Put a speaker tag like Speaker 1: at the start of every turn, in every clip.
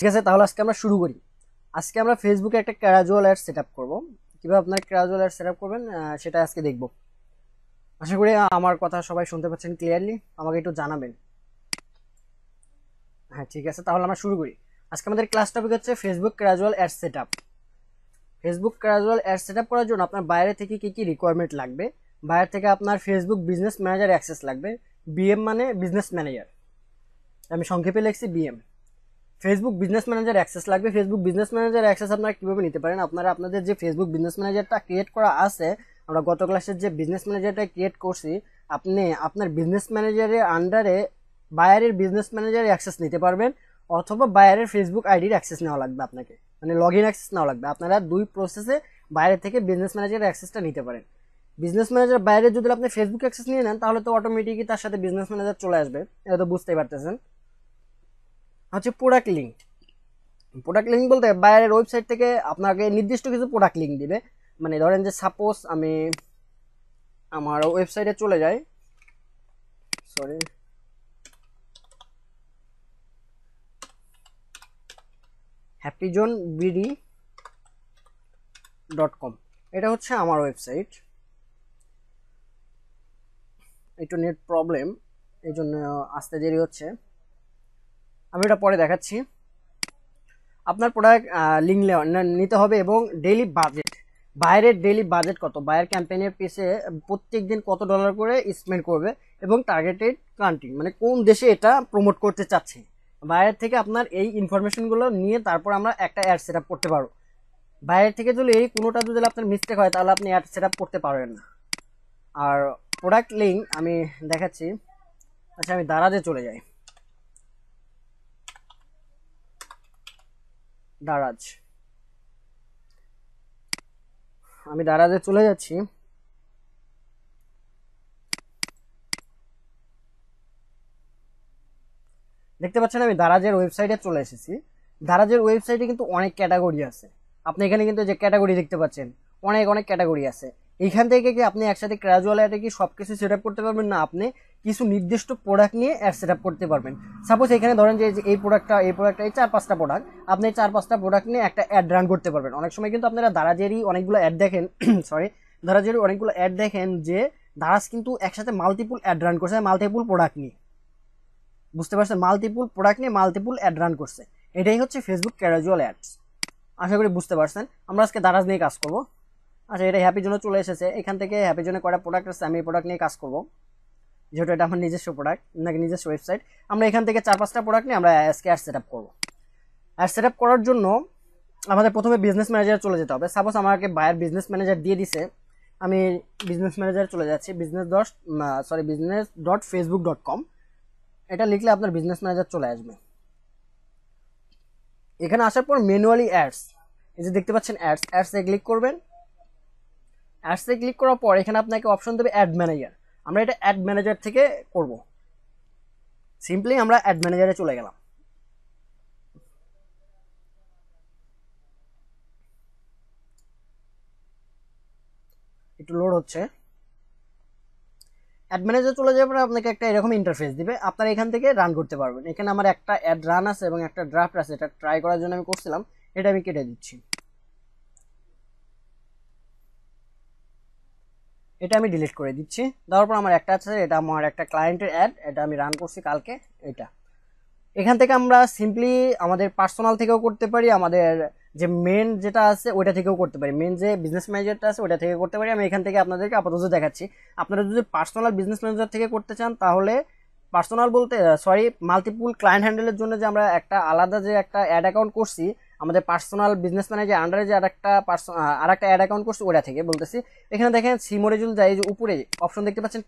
Speaker 1: ঠিক আছে, তাহলে আজকে আমরা শুরু করি। আজকে আমরা ফেসবুকে একটা ক্যাজুয়াল অ্যাড সেট আপ করবো। কিভাবে আপনার ক্যাজুয়াল অ্যাড সেট আপ করবেন সেটা আজকে দেখবো। আশা করি আমার কথা সবাই শুনতে পাচ্ছেন ক্লিয়ারলি, আমাকে একটু জানাবেন। হ্যাঁ, ঠিক আছে, তাহলে আমরা শুরু করি। আজকে আমাদের ক্লাস টপিক হচ্ছে Facebook casual ad set up. Facebook casual ad set up করার জন্য আপনার বাইরে থেকে কি কি রিকোয়ারমেন্ট লাগবে। বাইরে থেকে আপনার ফেসবুক বিজনেস ম্যানেজার অ্যাক্সেস লাগবে। বিএম মানে বিজনেস ম্যানেজার, আমি সংক্ষেপে লিখছি BM. Facebook business manager access লাগবে। ফেসবুক বিজনেস ম্যানেজার অ্যাক্সেস আপনারা কিভাবে নিতে পারেন, আপনারা আপনাদের যে ফেসবুক বিজনেস ম্যানেজারটা ক্রিয়েট করা আছে, আমরা গত ক্লাসের যে বিজনেস ম্যানেজারটা ক্রিয়েট করছি, আপনি আপনার বিজনেস ম্যানেজারের আন্ডারে বায়ারের বিজনেস ম্যানেজারের অ্যাক্সেস নিতে পারবেন, অথবা বায়ারের ফেসবুক আইডির অ্যাক্সেস নেওয়া লাগবে আপনাকে, মানে লগ ইন অ্যাক্সেস নেওয়া লাগবে। আপনারা দুই প্রসেসে বাইরে থেকে বিজনেস ম্যানেজারের অ্যাক্সেসটা নিতে পারেন। বিজনেস ম্যানেজার বাইরে যদি আপনি ফেসবুক অ্যাক্সেস নিয়ে নেন, তাহলে তো অটোমেটিকই তার সাথে বিজনেস ম্যানেজার চলে আসবে, এটা তো বুঝতেই পারতেছেন। হচ্ছে প্রোডাক্ট লিঙ্ক। প্রোডাক্ট লিঙ্ক বলতে বাইরের ওয়েবসাইট থেকে আপনাকে নির্দিষ্ট কিছু প্রোডাক্ট লিঙ্ক দিবে। মানে ধরেন যে সাপোজ আমি আমার ওয়েবসাইটে চলে যাই, সরি, happyzonebd.com, এটা হচ্ছে আমার ওয়েবসাইট। একটু নেট প্রবলেম, এই জন্য আসতে দেরি হচ্ছে, আমি এটা পরে দেখাচ্ছি। আপনার প্রোডাক্ট লিঙ্ক নিতে হবে এবং ডেইলি বাজেট, বাইরের ডেইলি বাজেট কত, বাইরের ক্যাম্পেইনের পিছে প্রত্যেক দিন কত ডলার করে স্পেন্ড করবে, এবং টার্গেটেড কান্ট্রি মানে কোন দেশে এটা প্রমোট করতে চাচ্ছে। বাইরের থেকে আপনার এই ইনফরমেশনগুলো নিয়ে তারপর আমরা একটা অ্যাড সেট আপ করতে পারবো। বাইরের থেকে যদি এই কোনোটা যদি আপনার মিস্টেক হয়, তাহলে আপনি অ্যাড সেট আপ করতে পারবেন না। আর প্রোডাক্ট লিঙ্ক আমি দেখাচ্ছি। আচ্ছা, আমি দারাজে চলে যাই। দারাজ, আমি দারাজে চলে যাচ্ছি। দেখতে পাচ্ছেন আমি দারাজের ওয়েবসাইটে চলে এসেছি। দারাজের ওয়েবসাইটে কিন্তু অনেক ক্যাটাগরি আছে। আপনি এখানে কিন্তু যে ক্যাটাগরি দেখতে পাচ্ছেন, অনেক অনেক ক্যাটাগরি আছে। এইখান থেকে কি আপনি একসাথে ক্যাজুয়াল অ্যাডে কি সবকিছু সেট আপ করতে পারবেন না, আপনি কিছু নির্দিষ্ট প্রোডাক্ট নিয়ে অ্যাড সেট আপ করতে পারবেন। সাপোজ এখানে ধরেন যে এই প্রোডাক্টটা এই 4-5টা প্রোডাক্ট, আপনি 4-5টা প্রোডাক্ট নিয়ে একটা অ্যাড রান করতে পারবেন। অনেক সময় কিন্তু আপনারা দারাজেরই অনেকগুলো অ্যাড দেখেন সরি, দারাজেরই অনেকগুলো অ্যাড দেখেন যে দারাজ কিন্তু একসাথে মাল্টিপুল অ্যাড রান করছে, মাল্টিপুল প্রোডাক্ট নিয়ে, বুঝতে পারছেন, মাল্টিপুল প্রোডাক্ট নিয়ে মাল্টিপুল অ্যাড রান করছে। এটাই হচ্ছে ফেসবুক ক্যাজুয়াল অ্যাডস। আশা করি বুঝতে পারছেন। আমরা আজকে দারাজ নিয়ে কাজ করব। আচ্ছা, এটা হ্যাপি জোনে চলে এসেছে। এখান থেকে হ্যাপি জোনে কয়টা প্রোডাক্ট আছে, আমি এই প্রোডাক্ট নিয়ে কাজ করব, যেহেতু এটা আমার নিজস্ব প্রোডাক্ট নাকি নিজস্ব ওয়েবসাইট। আমরা এখান থেকে 4-5টা প্রোডাক্ট নিয়ে আমরা আজকে অ্যাড সেট আপ করবো। অ্যাড সেট আপ করার জন্য আমাদের প্রথমে বিজনেস ম্যানেজার চলে যেতে হবে। সাপোজ আমাকে বায়ার বিজনেস ম্যানেজার দিয়ে দিছে, আমি বিজনেস ম্যানেজার চলে যাচ্ছি। business.facebook.com, এটা লিখলে আপনার বিজনেস ম্যানেজার চলে আসবে। এখানে আসার পর ম্যানুয়ালি অ্যাডস, এই যে দেখতে পাচ্ছেন অ্যাডসে ক্লিক করবেন। অ্যাডসে ক্লিক করার পর এখানে আপনাকে অপশন দেবে অ্যাড ম্যানেজার। আমরা এটা অ্যাড ম্যানেজার থেকে করব। সিম্পলি আমরা অ্যাড ম্যানেজারে চলে গেলাম। একটু লোড হচ্ছে। অ্যাড ম্যানেজার চলে যাওয়ার পরে আপনাকে একটা এরকম ইন্টারফেস দিবে, আপনারা এখান থেকে রান করতে পারবেন। এখানে আমার একটা অ্যাড রান আছে এবং একটা ড্রাফট আছে, এটা ট্রাই করার জন্য আমি করছিলাম, এটা আমি কেটে দিচ্ছি। এটা আমি ডিলিট করে দিচ্ছি। দেওয়ার পর আমার একটা আছে, এটা আমার একটা ক্লায়েন্টের অ্যাড, এটা আমি রান করছি কালকে। এটা এখান থেকে আমরা সিম্পলি আমাদের পার্সোনাল থেকেও করতে পারি, আমাদের যে মেন যেটা আছে ওইটা থেকেও করতে পারি, মেন যে বিজনেস ম্যানেজারটা আছে ওইটা থেকে করতে পারি। আমি এখান থেকে আপনাদেরকে আপাতত দেখাচ্ছি। আপনারা যদি পার্সোনাল বিজনেস ম্যানেজার থেকে করতে চান, তাহলে পার্সোনাল বলতে মাল্টিপুল ক্লায়েন্ট হ্যান্ডেলের জন্য যে আমরা একটা আলাদা যে একটা অ্যাড অ্যাকাউন্ট করছি, আমাদের পার্সোনাল বিজনেস ম্যানেজার আন্ডারে যে আরেকটা অ্যাড অ্যাকাউন্ট করছি ওটা থেকে বলতেছি। এখানে দেখেন সিমোডে যদি যাই, যে উপরে অপশন দেখতে পাচ্ছেন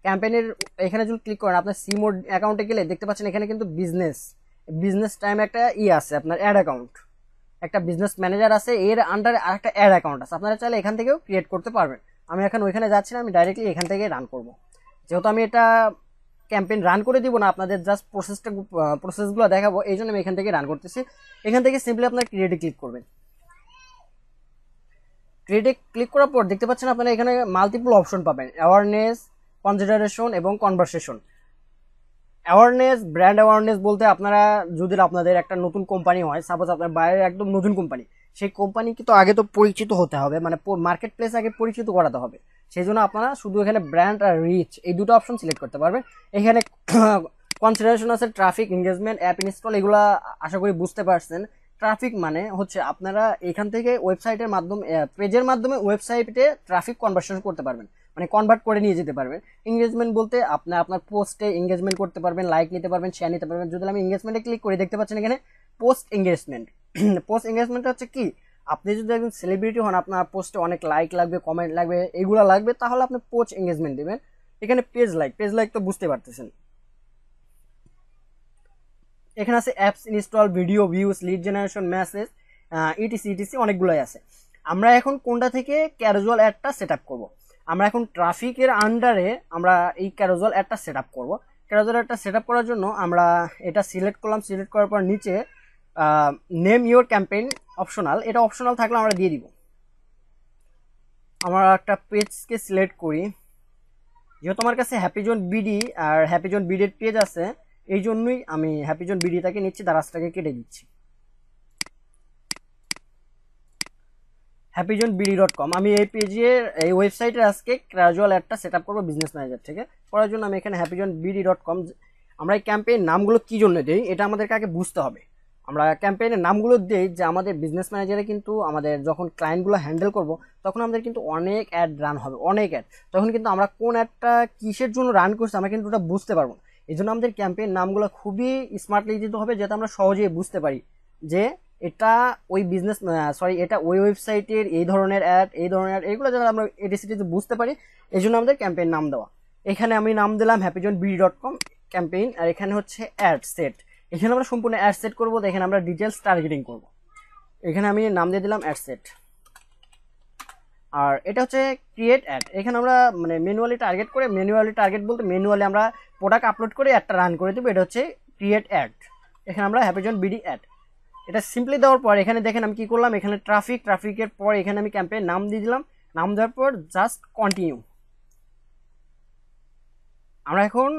Speaker 1: ক্যাম্পেইনের, এখানে যদি ক্লিক করেন আপনার সিমোড অ্যাকাউন্টে গেলে দেখতে পাচ্ছেন এখানে কিন্তু বিজনেস টাইম একটা আছে, আপনার অ্যাড অ্যাকাউন্ট, একটা বিজনেস ম্যানেজার আছে, এর আন্ডারে আরেকটা অ্যাড অ্যাকাউন্ট আছে। আপনারা চাইলে এখান থেকেও ক্রিয়েট করতে পারবেন। আমি এখন ওইখানে যাচ্ছি না, আমি ডাইরেক্টলি এখান থেকে রান করব। যেহেতু আমি এটা ক্যাম্পেইন রান করে দিব না, আপনাদের জাস্ট প্রসেসগুলো দেখাবো, এই জন্য আমি এখান থেকে রান করতেছি। এখান থেকে সিম্পলি আপনার ক্রিয়েটে ক্লিক করবেন। ক্রিয়েটে ক্লিক করার পর দেখতে পাচ্ছেন আপনারা এখানে মাল্টিপল অপশন পাবেন, অ্যাওয়ারনেস, কনসিডারেশন এবং কনভারসেশন। অ্যাওয়ারনেস, ব্র্যান্ড অ্যাওয়ারনেস বলতে আপনারা যদি আপনাদের একটা নতুন কোম্পানি হয়, সাপোজ আপনার বাইরের একদম নতুন কোম্পানি, সেই কোম্পানি কিন্তু আগে তো পরিচিত হতে হবে, মানে মার্কেট প্লেস আগে পরিচিত করাতে হবে। সেই জন্য আপনারা শুধু এখানে ব্র্যান্ড আর রিচ এই দুটো অপশন সিলেক্ট করতে পারবেন। এখানে কনসিডারেশন আছে ট্রাফিক, এঙ্গেজমেন্ট, অ্যাপ ইনস্টল, এগুলো আশা করি বুঝতে পারছেন। ট্রাফিক মানে হচ্ছে আপনারা এখান থেকে ওয়েবসাইটের মাধ্যমে, পেজের মাধ্যমে ওয়েবসাইটে ট্রাফিক কনভার্সন করতে পারবেন, মানে কনভার্ট করে নিয়ে যেতে পারবেন। এঙ্গেজমেন্ট বলতে আপনার পোস্টে এঙ্গেজমেন্ট করতে পারবেন, লাইক নিতে পারবেন, শেয়ার নিতে পারবেন। যদি আমি এঙ্গেজমেন্টে ক্লিক করি, দেখতে পাচ্ছেন এখানে পোস্ট এঙ্গেজমেন্ট। পোস্ট এঙ্গেজমেন্ট হচ্ছে কি, আপনি যদি একজন সেলিব্রিটি হন, আপনার পোস্টে অনেক লাইক লাগবে, কমেন্ট লাগবে, এগুলো লাগবে, তাহলে আপনি পোস্ট এঙ্গেজমেন্ট দেবেন। এখানে পেজ লাইক তো বুঝতে পারতেছেন। এখানে আছে apps install, video views, lead generation, message, etc অনেকগুলোই আছে। আমরা এখন কোনটা থেকে ক্যারুয়াল অ্যাডটা সেট আপ করবো? আমরা এখন ট্রাফিকের আন্ডারে আমরা এই ক্যারুয়াল অ্যাডটা সেট আপ করবো। ক্যারুয়াল অ্যাডটা সেট আপ করার জন্য আমরা এটা সিলেক্ট করলাম। সিলেক্ট করার পর নিচে নেম ইউর ক্যাম্পেইন অপশনাল, এটা অপশনাল থাকলে আমরা দিয়ে দিব। আমরা একটা পেজকে সিলেক্ট করি, যেহেতু আমার কাছে হ্যাপিজন বিডি আর হ্যাপিজন বিডির পেজ আছে, এই জন্যই আমি হ্যাপিজন বিডিটাকে নিচ্ছি, দারাজটাকে কেটে দিচ্ছি। happyjohnbd.com, আমি এই পেজের এই ওয়েবসাইটের আজকে ক্যাজুয়াল অ্যাডটা সেট আপ করবো বিজনেস ম্যানেজার থেকে। করার জন্য আমি এখানে happyjohnbd.com, আমরা এই ক্যাম্পেইন নামগুলো কি জন্য দেই এটা আমাদেরকে আগে বুঝতে হবে। আমরা ক্যাম্পেইনের নামগুলো দেই যে আমাদের বিজনেস ম্যানেজারে কিন্তু আমাদের যখন ক্লায়েন্টগুলো হ্যান্ডেল করব, তখন আমাদের কিন্তু অনেক অ্যাড রান হবে, অনেক অ্যাড। তখন কিন্তু আমরা কোন অ্যাডটা কিসের জন্য রান করছি আমরা কিন্তু ওটা বুঝতে পারবো। এই জন্য আমাদের ক্যাম্পেইন নামগুলো খুবই স্মার্টলি দিতে হবে, যাতে আমরা সহজেই বুঝতে পারি যে এটা ওই বিজনেস, এটা ওই ওয়েবসাইটের এই ধরনের অ্যাড, এই ধরনের অ্যাড, এগুলো যাতে আমরা এডিসিটিতে বুঝতে পারি। এই জন্য আমাদের ক্যাম্পেইন নাম দেওয়া। এখানে আমি নাম দিলাম happyjohnbd.com ক্যাম্পেইন, আর এখানে হচ্ছে অ্যাড সেট। এখানে আমরা সম্পূর্ণ অ্যাড সেট করবো, এখানে আমরা ডিটেলস টার্গেটিং করব। এখানে আমি নাম দিয়ে দিলাম অ্যাড সেট। আর এটা হচ্ছে ক্রিয়েট অ্যাড, এখানে আমরা মানে ম্যানুয়ালি টার্গেট করে, ম্যানুয়ালি টার্গেট বলতে ম্যানুয়ালি আমরা প্রোডাক্ট আপলোড করে অ্যাডটা রান করে দেবো, এটা হচ্ছে ক্রিয়েট অ্যাড। এখানে আমরা happyjohnbd অ্যাড, এটা সিম্পলি দেওয়ার পর এখানে দেখেন আমি কি করলাম, এখানে ট্রাফিকের পর এখানে আমি ক্যাম্পেইন নাম দিয়ে দিলাম। নাম দেওয়ার পর জাস্ট কন্টিনিউ। আমরা এখন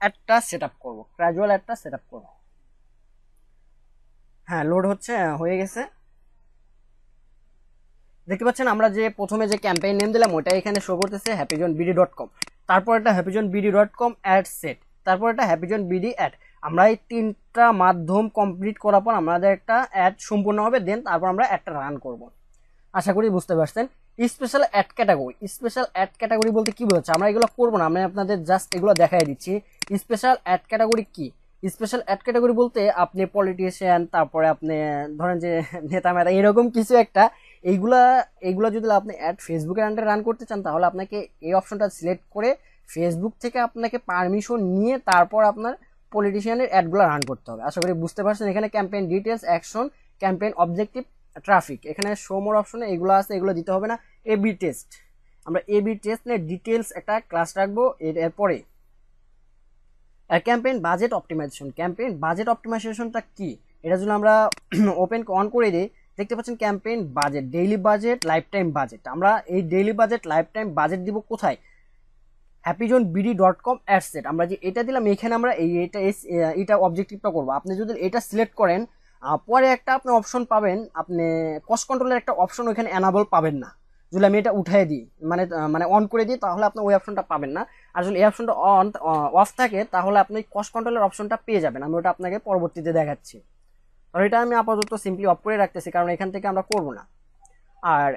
Speaker 1: অ্যাডটা সেট আপ করবো, ক্যাজুয়াল অ্যাডটা সেট আপ করবো। হ্যাঁ, লোড হচ্ছে, হয়ে গেছে। দেখতে পাচ্ছেন আমরা যে প্রথমে যে ক্যাম্পেইন নেম দিলাম ওটা এখানে শো করতেছে happyjohnbd.com, তারপর এটা happyjohnbd.com অ্যাড সেট, তারপর এটা happyjohnbd অ্যাড। আমরা এই তিনটা মাধ্যম কমপ্লিট করার পর আমাদের একটা অ্যাড সম্পূর্ণ হবে, দেন তারপর আমরা অ্যাডটা রান করব। আশা করি বুঝতে পারছেন। Special add category, special add category বলতে কি বোঝাচ্ছে, আমরা এগুলো করবো না, আমি আপনাদের জাস্ট এগুলো দেখাই দিচ্ছি। স্পেশাল অ্যাড ক্যাটাগরি কি? স্পেশাল অ্যাড ক্যাটাগরি বলতে আপনি পলিটিশিয়ান, তারপরে আপনি ধরেন যে নেতা মেতা এরকম কিছু একটা, এইগুলা যদি আপনি অ্যাড ফেসবুকের আন্ডারে রান করতে চান, তাহলে আপনাকে এই অপশনটা সিলেক্ট করে ফেসবুক থেকে আপনাকে পারমিশন নিয়ে তারপর আপনার পলিটিশিয়ানের অ্যাডগুলো রান করতে হবে। আশা করি বুঝতে পারছেন। এখানে campaign details, action, campaign objective, traffic, এখানে শো মোর অপশনে এগুলো আছে, এগুলো দিতে হবে না। এবি টেস্ট, আমরা এবি টেস্ট নিয়ে ডিটেলস একটা ক্লাস রাখবো এরপরে। Campaign budget optimization, campaign budget অপটিমাইজেশনটা কি, এটা যদি আমরা ওপেন অন করে দিই, দেখতে পাচ্ছেন campaign budget, daily budget, life time budget. আমরা এই daily budget, life time budget দিব কোথায়? happyjohnbd.com ad set. আমরা যে এটা দিলাম এখানে আমরা এটা অবজেক্টিভটা করবো। আপনি যদি এটা সিলেক্ট করেন, পরে একটা আপনি অপশন পাবেন, আপনি কস্ট কন্ট্রোলের একটা অপশন ওইখানে এনাবল পাবেন না। যদি আমি এটা উঠাই দিই, মানে অন করে দিই, তাহলে আপনি ওই অপশনটা পাবেন না। আর যদি এই অপশনটা অফ থাকে, তাহলে আপনি কস্ট কন্ট্রোলের অপশনটা পেয়ে যাবেন। আমি ওটা আপনাকে পরবর্তীতে দেখাচ্ছি। আর এটা আমি আপাতত সিম্পলি অফ করে রাখতেছি, কারণ এখান থেকে আমরা করবো না। আর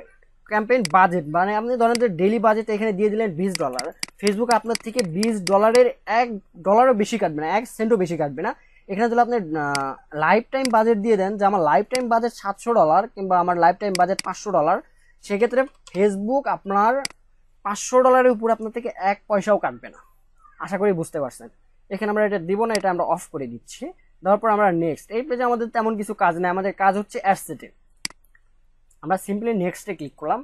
Speaker 1: ক্যাম্পেইন বাজেট, মানে আপনি ধরেন যে ডেইলি বাজেট এখানে দিয়ে দিলেন $20, ফেসবুক আপনার থেকে $20 $1 বেশি কাটবে না, 1 সেন্টও বেশি কাটবে না। এখানে যদি আপনি লাইফ টাইম বাজেট দিয়ে দেন, যে আমার লাইফ টাইম বাজেট $700 কিংবা আমার লাইফ টাইম বাজেট $500, সেক্ষেত্রে ফেসবুক আপনার $500 উপর আপনার থেকে 1 পয়সাও কাটবে না। আশা করি বুঝতে পারছেন। এখানে আমরা এটা দিব না, এটা আমরা অফ করে দিচ্ছি। দেওয়ার পর আমরা নেক্সট, এই পেজে আমাদের তেমন কিছু কাজ নেই, আমাদের কাজ হচ্ছে অ্যাড সেটে। আমরা সিম্পলি নেক্সটে ক্লিক করলাম।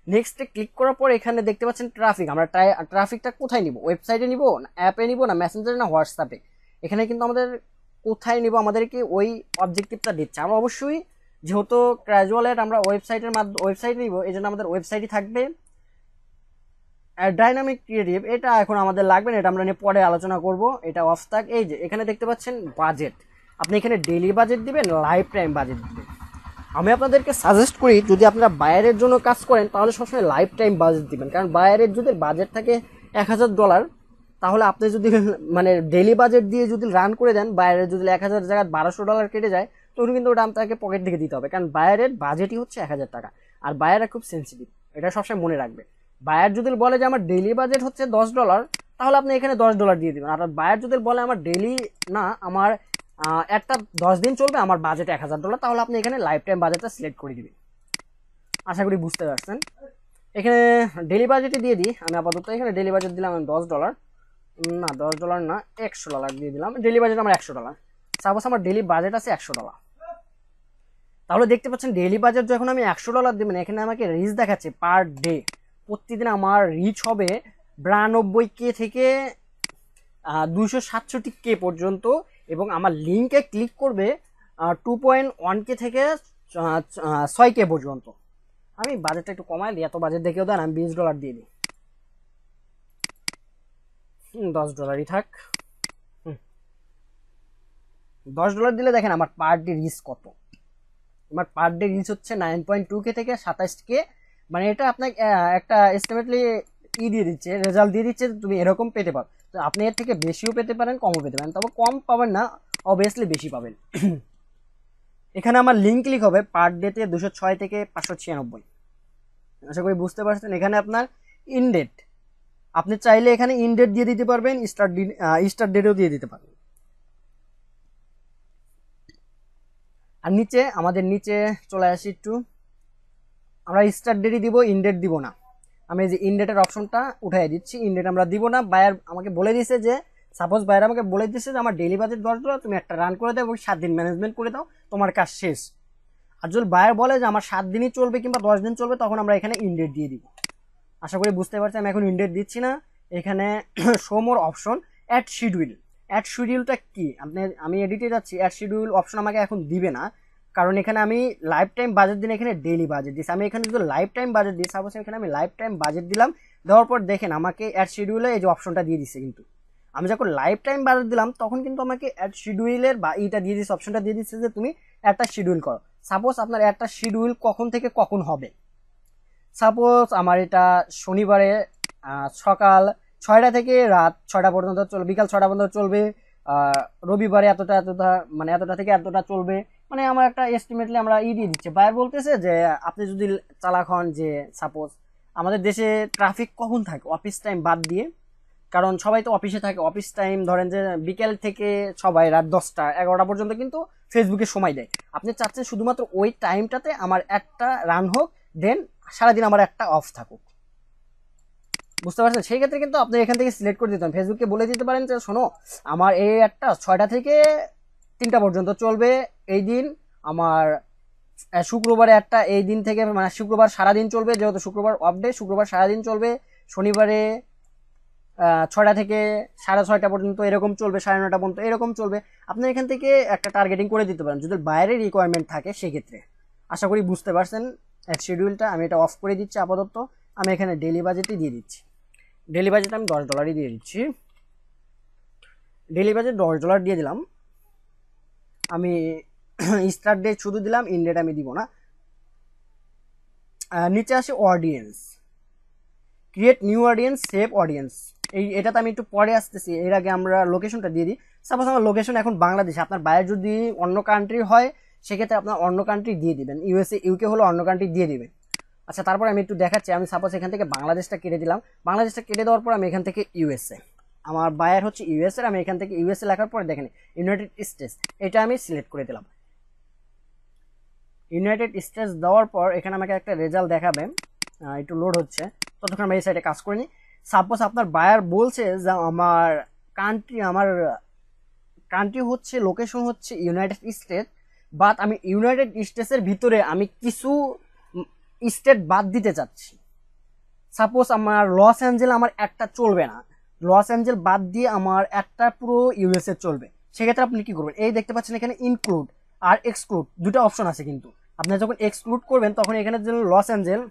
Speaker 1: নেক্সটে ক্লিক করার পর এখানে দেখতে পাচ্ছেন ট্রাফিক। আমরা ট্রাফিকটা কোথায় নিব? ওয়েবসাইটে নিব, না অ্যাপে নিব, না মেসেঞ্জারে, না হোয়াটসঅ্যাপে? এখানে কিন্তু আমাদের কোথায় নিব আমাদেরকে ওই অবজেক্টিভটা দিচ্ছে। আমরা অবশ্যই যেহেতু ক্যাজুয়াল অ্যাড আমরা ওয়েবসাইটে নিব, এই জন্য আমাদের ওয়েবসাইটই থাকবে। ডাইনামিক ক্রিয়েটিভ এটা এখন আমাদের লাগবে না, এটা আমরা নিয়ে পরে আলোচনা করব, এটা অফ থাক। এই যে এখানে দেখতে পাচ্ছেন বাজেট, আপনি এখানে ডেইলি বাজেট দিবেন, লাইফ টাইম বাজেট দিবেন। আমি আপনাদেরকে সাজেস্ট করি যদি আপনারা বায়ারের জন্য কাজ করেন তাহলে সবসময় লাইফ টাইম বাজেট দিবেন, কারণ বায়ারের যদি বাজেট থাকে $1000, তাহলে আপনি যদি মানে ডেইলি বাজেট দিয়ে যদি রান করে দেন, বায়ারের যদি 1000 জায়গায় $1200 কেটে যায়, তখন কিন্তু ওটা আপনাকে পকেট থেকে দিতে হবে, কারণ বায়ারের বাজেটই হচ্ছে 1000 টাকা। আর বায়াররা খুব সেন্সিটিভ, এটা সবসময় মনে রাখবে। বায়ার যদি বলে যে আমার ডেইলি বাজেট হচ্ছে $10, তাহলে আপনি এখানে $10 দিয়ে দিবেন। আর বায়ার যদি বলে আমার ডেইলি না, আমার একটা 10 দিন চলবে, আমার বাজেট $1000, তাহলে আপনি এখানে লাইফ টাইম বাজেটটা সিলেক্ট করে দিবেন। আশা করি বুঝতে পারছেন। এখানে ডেইলি বাজেটে দিয়ে দিই আমি আপাতত, এখানে ডেইলি বাজেট দিলাম আমি $10, না $10 না $100 দিয়ে দিলাম। ডেইলি বাজেট আমার $100, সাপোজ আমার ডেইলি বাজেট আছে $100। তাহলে দেখতে পাচ্ছেন ডেইলি বাজেট যখন আমি $100 দেবেন, এখানে আমাকে রিচ দেখাচ্ছে পার ডে, প্রতিদিন আমার রিচ হবে 92K থেকে 267K পর্যন্ত, এবং আমার লিঙ্কে ক্লিক করবে 2.1K থেকে 6K পর্যন্ত। আমি বাজেটটা একটু কমাই দিই, এত বাজেট দেখেও দেন, আমি $20 দিয়ে দিই। $10 থাক। $10 দিলে দেখেন আমার পার ডে রিচ কত, আমার পার ডে রিচ হচ্ছে 9.2K থেকে 27K। মানে এটা আপনাকে একটা এস্টিমেটলি দিয়ে দিচ্ছে, রেজাল্ট দিয়ে দিচ্ছে তুমি এরকম পেতে পারো। তো আপনি এর থেকে বেশিও পেতে পারেন, কমও পেতে পারেন, তবে কম পাবেন না, অবভিয়াসলি বেশি পাবেন। এখানে আমার লিঙ্ক ক্লিক হবে পার ডেতে 206 থেকে 596। আশা করি বুঝতে পারছেন। এখানে আপনার ইনডেট, আপনি চাইলে এখানে ইনডেট দিয়ে দিতে পারবেন, স্টার্ট ডেটও দিয়ে দিতে পারবেন। আর নিচে আমাদের নিচে চলে আসি একটু, আমরা স্টার্ট ডেটই দিব, ইনডেট দিব না। আমি এই যে ইনডেটের অপশনটা উঠাই দিচ্ছি, ইনডেট আমরা দিব না। বায়ার আমাকে বলে দিয়েছে যে, সাপোজ বায়ার আমাকে বলে দিয়েছে যে আমার ডেইলি বাজেট $10, তুমি একটা রান করে দাও এবং 7 দিন ম্যানেজমেন্ট করে দাও, তোমার কাজ শেষ। আর যদি বায়ার বলে যে আমার 7 দিনই চলবে কিংবা 10 দিন চলবে, তখন আমরা এখানে ইনডেট দিয়ে দিব। আশা করি বুঝতে পারছি। আমি এখন ইনডেট দিচ্ছি না। এখানে show more option, ad schedule. অ্যাড শিডিউলটা কি, আমি এডিটে যাচ্ছি, অ্যাড শিডিউল অপশন আমাকে এখন দিবে না, কারণ এখানে আমি লাইফ টাইম বাজেট দিন, এখানে ডেইলি বাজেট দিচ্ছি। আমি এখানে যদি লাইফ টাইম বাজেট দিই, সাপোজ এখানে আমি লাইফ টাইম বাজেট দিলাম, দেওয়ার পর দেখেন আমাকে অ্যাড শিডিউলে এই যে অপশনটা দিয়ে দিচ্ছে। কিন্তু আমি যখন লাইফ টাইম বাজেট দিলাম তখন কিন্তু আমাকে অ্যাড শিডিউলের বা এইটা দিয়ে দিচ্ছে, অপশনটা দিয়ে দিচ্ছে যে তুমি একটা শিডিউল করো। সাপোজ আপনার একটা শিডিউল কখন থেকে কখন হবে, সাপোজ আমার এটা শনিবারে সকাল 6টা থেকে রাত 6টা পর্যন্ত চলবে, বিকাল 6টা পর্যন্ত চলবে, রবিবারে এতটা এতটা মানে এতটা থেকে এতটা চলবে। মানে আমার একটা এস্টিমেটলি আমরা দিয়ে দিচ্ছে। বায়ার বলতেছে যে আপনি যদি চালাক হন, যে সাপোজ আমাদের দেশে ট্রাফিক কখন থাকে, অফিস টাইম বাদ দিয়ে, কারণ সবাই তো অফিসে থাকে, অফিস টাইম ধরেন যে বিকেল থেকে সবাই রাত 10টা 11টা পর্যন্ত কিন্তু ফেসবুকে সময় দেয়। আপনি চাচ্ছেন শুধুমাত্র ওই টাইমটাতে আমার একটা রান হোক, দেন সারাদিন আমার একটা অফ থাকুক। বুঝতে পারছেন? সেই ক্ষেত্রে কিন্তু আপনি এখান থেকে সিলেক্ট করে দিতে পারেন, ফেসবুককে বলে দিতে পারেন যে শোনো আমার এই একটা 6টা থেকে 3টা পর্যন্ত চলবে এই দিন, আমার শুক্রবারে একটা এই দিন থেকে, মানে শুক্রবার সারাদিন চলবে, যেহেতু শুক্রবার অফ ডে, শুক্রবার সারাদিন চলবে, শনিবারে 6টা থেকে 6:30 পর্যন্ত এরকম চলবে, 9:30 পর্যন্ত এরকম চলবে। আপনি এখান থেকে একটা টার্গেটিং করে দিতে পারেন যদি বাইরের রিকোয়ারমেন্ট থাকে সেক্ষেত্রে। আশা করি বুঝতে পারছেন শিডিউলটা। আমি এটা অফ করে দিচ্ছি আপাতত। আমি এখানে ডেইলি বাজেটই দিয়ে দিচ্ছি, ডেইলি বাজেট আমি $10 দিয়ে দিচ্ছি। ডেইলি বাজেট $10 দিয়ে দিলাম। আমি স্টার্ট ডেট শুধু দিলাম, ইন ডেট আমি দিব না। নিচে আসে audience, create new audience, save audience. এটাতে আমি একটু পরে আসতেছি, এর আগে আমরা লোকেশনটা দিয়ে দিই। সাপোজ আমার লোকেশন এখন বাংলাদেশ, আপনার বাইরে যদি অন্য কান্ট্রি হয় সেক্ষেত্রে আপনার অন্য কান্ট্রি দিয়ে দিবেন, ইউএসএ ইউকে হলো অন্য কান্ট্রি দিয়ে দিবেন। আচ্ছা, তারপর আমি একটু দেখাচ্ছি। আমি সাপোজ এখান থেকে বাংলাদেশটা কেটে দিলাম, বাংলাদেশটা কেটে দেওয়ার পর আমি এখান থেকে ইউএসএ, আমার বায়ার হচ্ছে ইউএসএ, আমি এখান থেকে ইউএসএ লেখার পর দেখেন ইউনাইটেড স্টেটস, এটা আমি সিলেক্ট করে দিলাম। ইউনাইটেড স্টেটস দেওয়ার পর এখানে আমাকে একটা রেজাল্ট দেখাবে, একটু লোড হচ্ছে, ততক্ষণ আমি এই সাইডে কাজ করিনি। সাপোজ আপনার বায়ার বলছে যে আমার কান্ট্রি হচ্ছে, লোকেশন হচ্ছে ইউনাইটেড স্টেট, বাট আমি ইউনাইটেড স্টেটসের ভিতরে আমি কিছু স্টেট বাদ দিতে চাচ্ছি। সাপোজ আমার লস অ্যাঞ্জেল আমার একটা চলবে না, লস অ্যাঞ্জেল বাদ দিয়ে আমার একটা পুরো ইউএসএ চলবে। সেক্ষেত্রে আপনি কি করবেন, এই দেখতে পাচ্ছেন এখানে ইনক্লুড আর এক্সক্লুড দুটো অপশন আছে, কিন্তু আপনি যখন এক্সক্লুড করবেন তখন এখানে লস অ্যাঞ্জেল,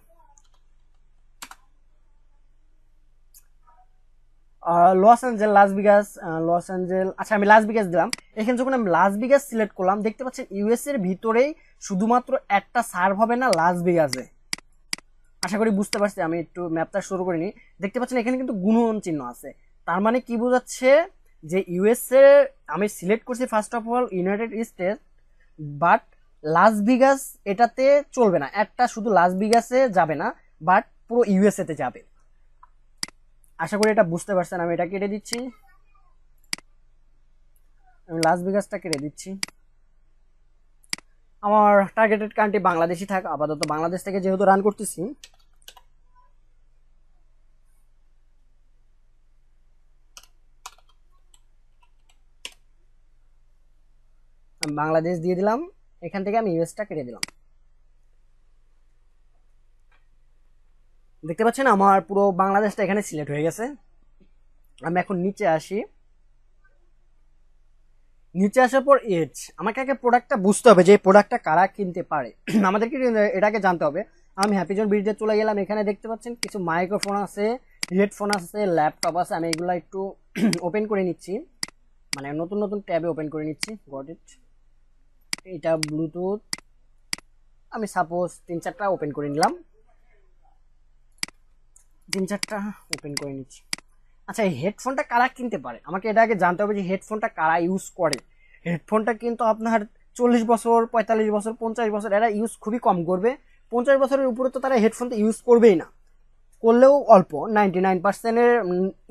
Speaker 1: লস অ্যাঞ্জেল, লাস ভিগাস, লস অ্যাঞ্জেল, আচ্ছা আমি লাস ভিগাস দিলাম। এখানে যখন আমি লাস ভিগাস সিলেক্ট করলাম, দেখতে পাচ্ছেন ইউএস এর ভিতরেই শুধুমাত্র একটা সার্ভ হবে না লাস ভিগাসে। আশা করি বুঝতে পারছি, আমি একটু ম্যাপটা শুরু করিনি। দেখতে পাচ্ছেন এখানে কিন্তু গুণন চিহ্ন আছে, তার মানে কি বোঝাচ্ছে যে ইউএস এ আমি সিলেক্ট করছি first of all United State, but Las Vegas এটাতে চলবে না, একটা শুধু লাস ভিগাসে যাবে না, বাট পুরো ইউএসএ তে যাবে। আশা করি এটা বুঝতে পারছেন। আমি এটা কেটে দিচ্ছি, আমি লাস ভেগাসটা কেটে দিচ্ছি। আমার টার্গেটেড কান্ট্রি বাংলাদেশই থাক আপাতত, বাংলাদেশ থেকে যেহেতু রান করতেছি। আমি বাংলাদেশ দিয়ে দিলাম, এখান থেকে আমি ইউএসটা কেটে দিলাম। দেখতে পাচ্ছেন আমার পুরো বাংলাদেশটা এখানে সিলেক্ট হয়ে গেছে। আমি এখন নিচে আসি, নিচে আসার পর এজ, আমাকে আগে প্রোডাক্টটা বুঝতে হবে যে এই প্রোডাক্টটা কারা কিনতে পারে। আমাদেরকে এটাকে জানতে হবে। আমি হ্যাপিজন বিডিতে চলে গেলাম, এখানে দেখতে পাচ্ছেন কিছু মাইক্রোফোন আছে, হেডফোন আছে, ল্যাপটপ আছে। আমি এগুলো একটু ওপেন করে নিচ্ছি, মানে নতুন নতুন ট্যাবে ওপেন করে নিচ্ছি। Got it. এটা ব্লুটুথ, আমি সাপোজ 3-4টা ওপেন করে নিলাম, 3-4টা ওপেন করে নিচ্ছি। আচ্ছা এই হেডফোনটা কারা কিনতে পারে, আমাকে এটা আগে জানতে হবে যে হেডফোনটা কারা ইউজ করে। হেডফোনটা কিন্তু আপনার 40 বছর, 45 বছর, 50 বছর এরা ইউজ খুবই কম করবে। 50 বছরের উপরে তো তারা হেডফোনটা ইউজ করবেই না, করলেও অল্প, 99%-এর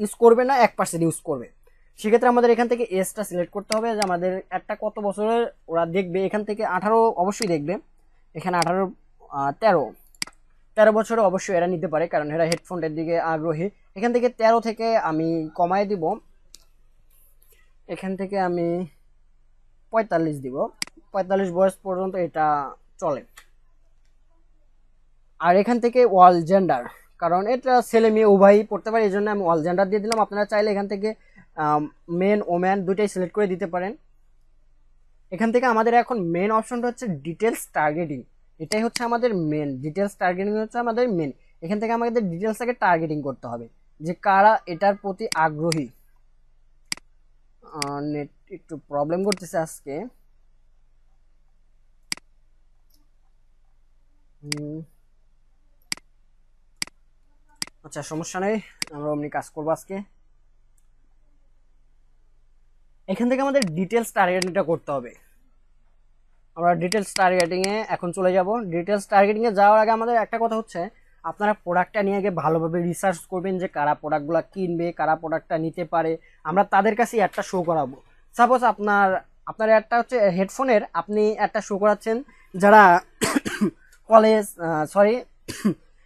Speaker 1: ইউজ করবে না, 1% ইউজ করবে। সেক্ষেত্রে আমাদের এখান থেকে এজটা সিলেক্ট করতে হবে যে আমাদের একটা কত বছরের ওরা দেখবে। এখান থেকে 18 অবশ্যই দেখবে, এখানে 18, 13 বছরে অবশ্যই এরা নিতে পারে, কারণ এরা হেডফোনের দিকে আগ্রহী। এখান থেকে 13 থেকে আমি কমায় দিব, এখান থেকে আমি 45 দিব, 45 বয়স পর্যন্ত এটা চলে। আর এখান থেকে ওয়াল জেন্ডার, কারণ এটা ছেলে মেয়ে উভয়ই পড়তে পারে, এই জন্য আমি ওয়াল জেন্ডার দিয়ে দিলাম। আপনারা চাইলে এখান থেকে মেন ওম্যান দুইটাই সিলেক্ট করে দিতে পারেন। এখান থেকে আমাদের এখন মেন অপশনটা হচ্ছে ডিটেলস টার্গেটিং, এটাই হচ্ছে আমাদের মেন। ডিটেলস টার্গেটিং হচ্ছে আমাদের মেন। এখান থেকে আমাদের ডিটেলসটাকে টার্গেটিং করতে হবে যে কারা এটার প্রতি আগ্রহী। নেট একটু প্রবলেম করতেছে আজকে। আচ্ছা সমস্যা নেই, আমরা অমনি কাজ করবো আজকে। এখান থেকে আমাদের ডিটেলস টার্গেটিংটা করতে হবে। আমরা ডিটেলস টার্গেটিং এ এখন চলে যাব। ডিটেলস টার্গেটিং এ যাওয়ার আগে আমাদের একটা কথা হচ্ছে, আপনারা প্রোডাক্টটা নিয়ে আগে ভালোভাবে রিসার্চ করবেন যে কারা প্রোডাক্টগুলো কিনবে, কারা প্রোডাক্টটা নিতে পারে। আমরা তাদের কাছে একটা শো করাবো। সাপোজ আপনার একটা হচ্ছে হেডফোনের, আপনি একটা শো করাচ্ছেন যারা কলেজ, সরি,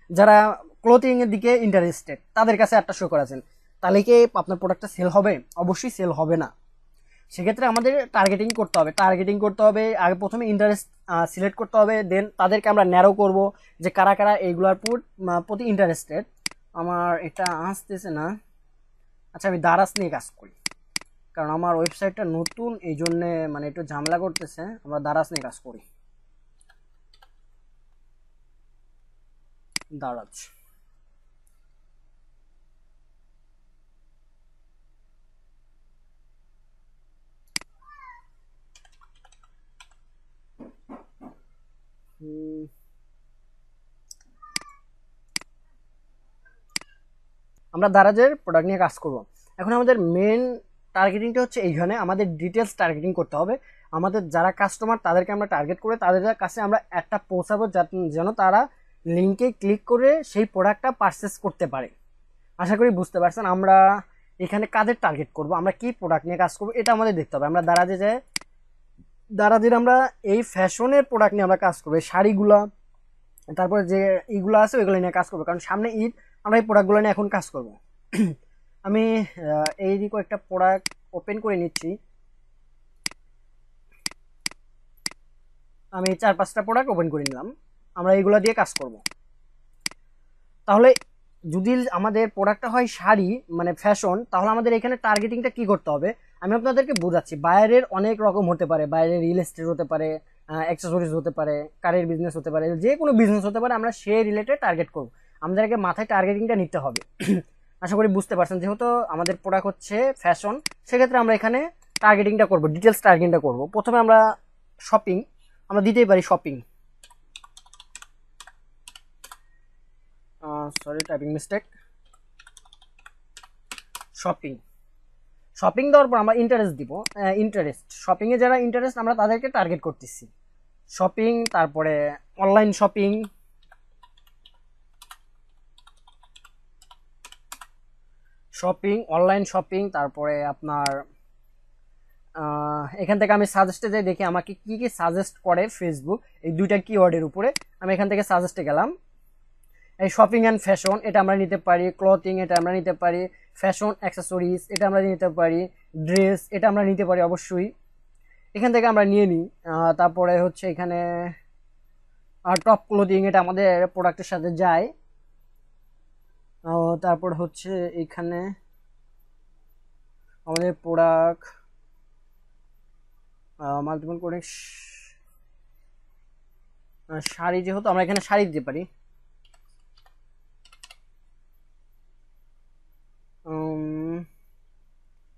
Speaker 1: যারা ক্লোথিং এর দিকে ইন্টারেস্টেড, তাদের কাছে একটা শো করাচ্ছেন, তাহলে কি আপনার প্রোডাক্টটা সেল হবে? অবশ্যই সেল হবে না। সেক্ষেত্রে আমাদের টার্গেটিং করতে হবে। টার্গেটিং করতে হবে আগে, প্রথমে ইন্টারেস্ট সিলেক্ট করতে হবে, দেন তাদেরকে আমরা ন্যারো করব যে কারা কারা এইগুলোর প্রতি ইন্টারেস্টেড। আমার এটা আসতেছে না। আচ্ছা আমি দারাজ নিয়ে কাজ করি, কারণ আমার ওয়েবসাইটটা নতুন, এই জন্যে মানে একটু ঝামেলা করতেছে। আমরা দারাজ নিয়ে কাজ করি। দারাজ, আমরা দারাজের প্রোডাক্ট নিয়ে কাজ করব। এখন আমাদের মেন টার্গেটিংটা হচ্ছে এইখানে, আমাদের ডিটেলস টার্গেটিং করতে হবে। আমাদের যারা কাস্টমার তাদেরকে আমরা টার্গেট করে তাদের কাছে আমরা একটা পৌঁছাবো, যেন তারা লিঙ্কে ক্লিক করে সেই প্রোডাক্টটা পারচেস করতে পারে। আশা করি বুঝতে পারছেন আমরা এখানে কাদের টার্গেট করব, আমরা কি প্রোডাক্ট নিয়ে কাজ করব, এটা আমাদের দেখতে হবে। আমরা দারাজের আমরা এই ফ্যাশনের প্রোডাক্ট নিয়ে আমরা কাজ করবো, শাড়িগুলা, তারপরে যে এইগুলো আছে ওইগুলো নিয়ে কাজ করবো, কারণ সামনে ঈদ, আমরা এই প্রোডাক্টগুলো নিয়ে এখন কাজ করব। আমি এই দিকে একটা প্রোডাক্ট ওপেন করে নিচ্ছি, আমি 4-5টা প্রোডাক্ট ওপেন করে নিলাম, আমরা এইগুলো দিয়ে কাজ করব। তাহলে যদি আমাদের প্রোডাক্টটা হয় শাড়ি মানে ফ্যাশন, তাহলে আমাদের এখানে টার্গেটিংটা কি করতে হবে আমি আপনাদেরকে বোঝাচ্ছি। বাইরের অনেক রকম হতে পারে, বাইরের রিয়েল এস্টেট হতে পারে, অ্যাক্সেসরিজ হতে পারে, কারের বিজনেস হতে পারে, যে কোনো বিজনেস হতে পারে, আমরা সেই রিলেটেড টার্গেট করব। আমাদেরকে মাথায় টার্গেটিংটা নিতে হবে। আশা করি বুঝতে পারছেন। যেহেতু আমাদের প্রোডাক্ট হচ্ছে ফ্যাশন, সেক্ষেত্রে আমরা এখানে টার্গেটিংটা করব, ডিটেলস টার্গেটিংটা করব। প্রথমে আমরা শপিং আমরা দিতেই পারি shopping, sorry typing mistake, shopping. Shopping দেওয়ার পর আমরা ইন্টারেস্ট দিব, ইন্টারেস্ট, শপিংয়ে যারা ইন্টারেস্ট আমরা তাদেরকে টার্গেট করতেছি। শপিং, তারপরে online shopping, shopping, online shopping, তারপরে আপনার এখান থেকে আমি সাজেস্টে যাই, দেখি আমাকে কি কি সাজেস্ট করে ফেসবুক এই দুইটা কিওয়ার্ডের উপরে। আমি এখান থেকে সাজেস্টে গেলাম, এই শপিং অ্যান্ড ফ্যাশন এটা আমরা নিতে পারি, ক্লথিং এটা আমরা নিতে পারি, ফ্যাশন অ্যাক্সেসরিজ এটা আমরা নিতে পারি, ড্রেস এটা আমরা নিতে পারি অবশ্যই। এখান থেকে আমরা নিয়ে নিই। তারপরে হচ্ছে এখানে টপ ক্লোথিং এটা আমাদের প্রোডাক্টের সাথে যায়। তারপর হচ্ছে এখানে আমাদের প্রোডাক্ট মাল্টিপল করে শাড়ি, যেহেতু আমরা এখানে শাড়ি দিতে পারি।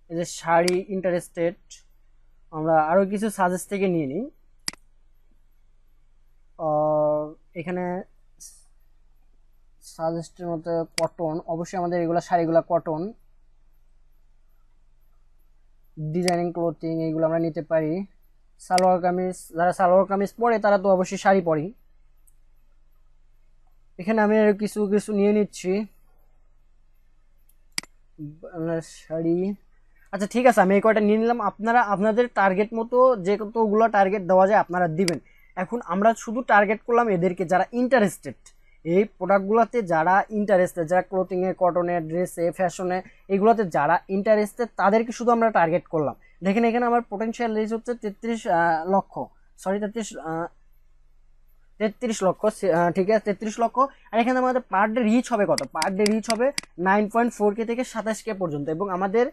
Speaker 1: এই যে শাড়ি ইন্টারেস্টেড, আমরা আরো কিছু সাজেস্ট থেকে নিয়ে নিই। এখানে সাজেস্টের মধ্যে কটন, অবশ্যই আমাদের এগুলো শাড়িগুলো কটন, ডিজাইনিং ক্লোথিং এইগুলো আমরা নিতে পারি। সালোয়ার কামিজ, যারা সালোয়ার কামিজ পরে তারা তো অবশ্যই শাড়ি পরি। এখানে আমি কিছু কিছু নিয়ে নিচ্ছি শাড়ি। আচ্ছা ঠিক আছে, আমি এই কয়টা নিয়ে নিলাম। আপনারা আপনাদের টার্গেট মতো যে কতগুলো টার্গেট দেওয়া যায় আপনারা দিবেন। এখন আমরা শুধু টার্গেট করলাম এদেরকে যারা ইন্টারেস্টেড, এই প্রোডাক্টগুলোতে যারা ইন্টারেস্টেড, যারা ক্লোথিংয়ে, কটনে, ড্রেসে, ফ্যাশনে এগুলোতে যারা ইন্টারেস্টেড তাদেরকে শুধু আমরা টার্গেট করলাম। দেখেন এখানে আমার পোটেনশিয়াল রিচ হচ্ছে 33 লক্ষ, সরি 33 লক্ষ, ঠিক আছে 33 লক্ষ। আর এখানে আমাদের পার ডে রিচ হবে কত? পার ডে রিচ হবে 9.4K থেকে 27K পর্যন্ত। এবং আমাদের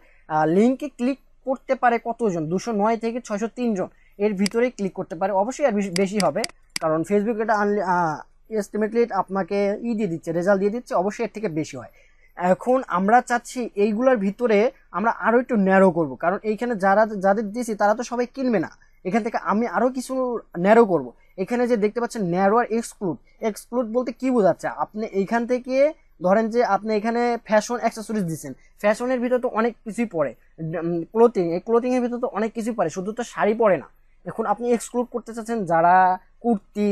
Speaker 1: লিঙ্কে ক্লিক করতে পারে কতজন? 209 থেকে 603 জন এর ভিতরে ক্লিক করতে পারে। অবশ্যই আর বেশি হবে, কারণ ফেসবুক এটা এস্টিমেটলি আপনাকে দিয়ে দিচ্ছে, রেজাল্ট দিয়ে দিচ্ছে, অবশ্যই এর থেকে বেশি হয়। এখন আমরা চাচ্ছি এইগুলোর ভিতরে আমরা আরো একটু ন্যারো করব, কারণ এইখানে যাদের দিয়েছি তারা তো সবাই কিনবে না। এখান থেকে আমি আরো কিছু ন্যারো করব। এখানে যে দেখতে পাচ্ছেন ন্যারো আর এক্সক্লুড, এক্সক্লুড বলতে কি বোঝাচ্ছে? আপনি এইখান থেকে ধরেন যে আপনি এখানে ফ্যাশন অ্যাক্সেসরিজ দিচ্ছেন, ফ্যাশনের ভিতরে তো অনেক কিছুই পড়ে, ক্লোথিং, এই ক্লোথিং এর ভিতরে তো অনেক কিছুই পড়ে, শুধু তো শাড়ি পরে না। এখন আপনি এক্সক্লুড করতে চাচ্ছেন যারা কুর্তি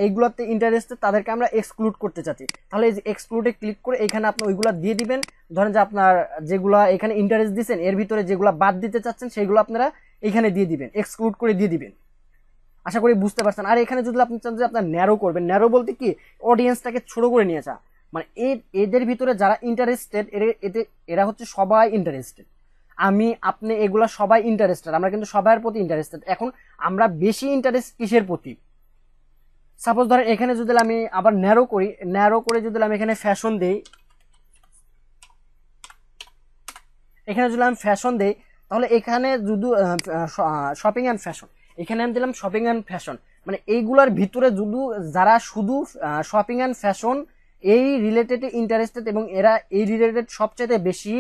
Speaker 1: এইগুলোতে ইন্টারেস্টেড, তাদেরকে আমরা এক্সক্লুড করতে চাচ্ছি। তাহলে এই যে এক্সক্লুডে ক্লিক করে এখানে আপনি ওইগুলো দিয়ে দিবেন। ধরেন যে আপনার যেগুলা এখানে ইন্টারেস্ট দিচ্ছেন এর ভিতরে যেগুলো বাদ দিতে চাচ্ছেন সেগুলো আপনারা এখানে দিয়ে দিবেন, এক্সক্লুড করে দিয়ে দিবেন। আশা করি বুঝতে পারছেন। আর এখানে যদি আপনি চান যে আপনার ন্যারো করবেন, ন্যারো বলতে কি অডিয়েন্সটাকে ছোট করে নিয়ে আসা, মানে এদের ভিতরে যারা ইন্টারেস্টেড এরা হচ্ছে সবাই ইন্টারেস্টেড, আমি আপনি এগুলা সবাই ইন্টারেস্টেড, আমরা কিন্তু সবার প্রতি ইন্টারেস্টেড। এখন আমরা বেশি ইন্টারেস্ট কিসের প্রতি? সাপোজ ধরেন এখানে যদি আমি আবার ন্যারো করি, ন্যারো করে যদি আমি এখানে ফ্যাশন দেই, এখানে যদি আমি ফ্যাশন দেই তাহলে এখানে যদি শপিং অ্যান্ড ফ্যাশন, এখানে আমি দিলাম শপিং অ্যান্ড ফ্যাশন, মানে এইগুলার ভিতরে যদি যারা শুধু শপিং অ্যান্ড ফ্যাশন এই রিলেটেড ইন্টারেস্টেড এবং এরা এই রিলেটেড সবচেয়ে বেশি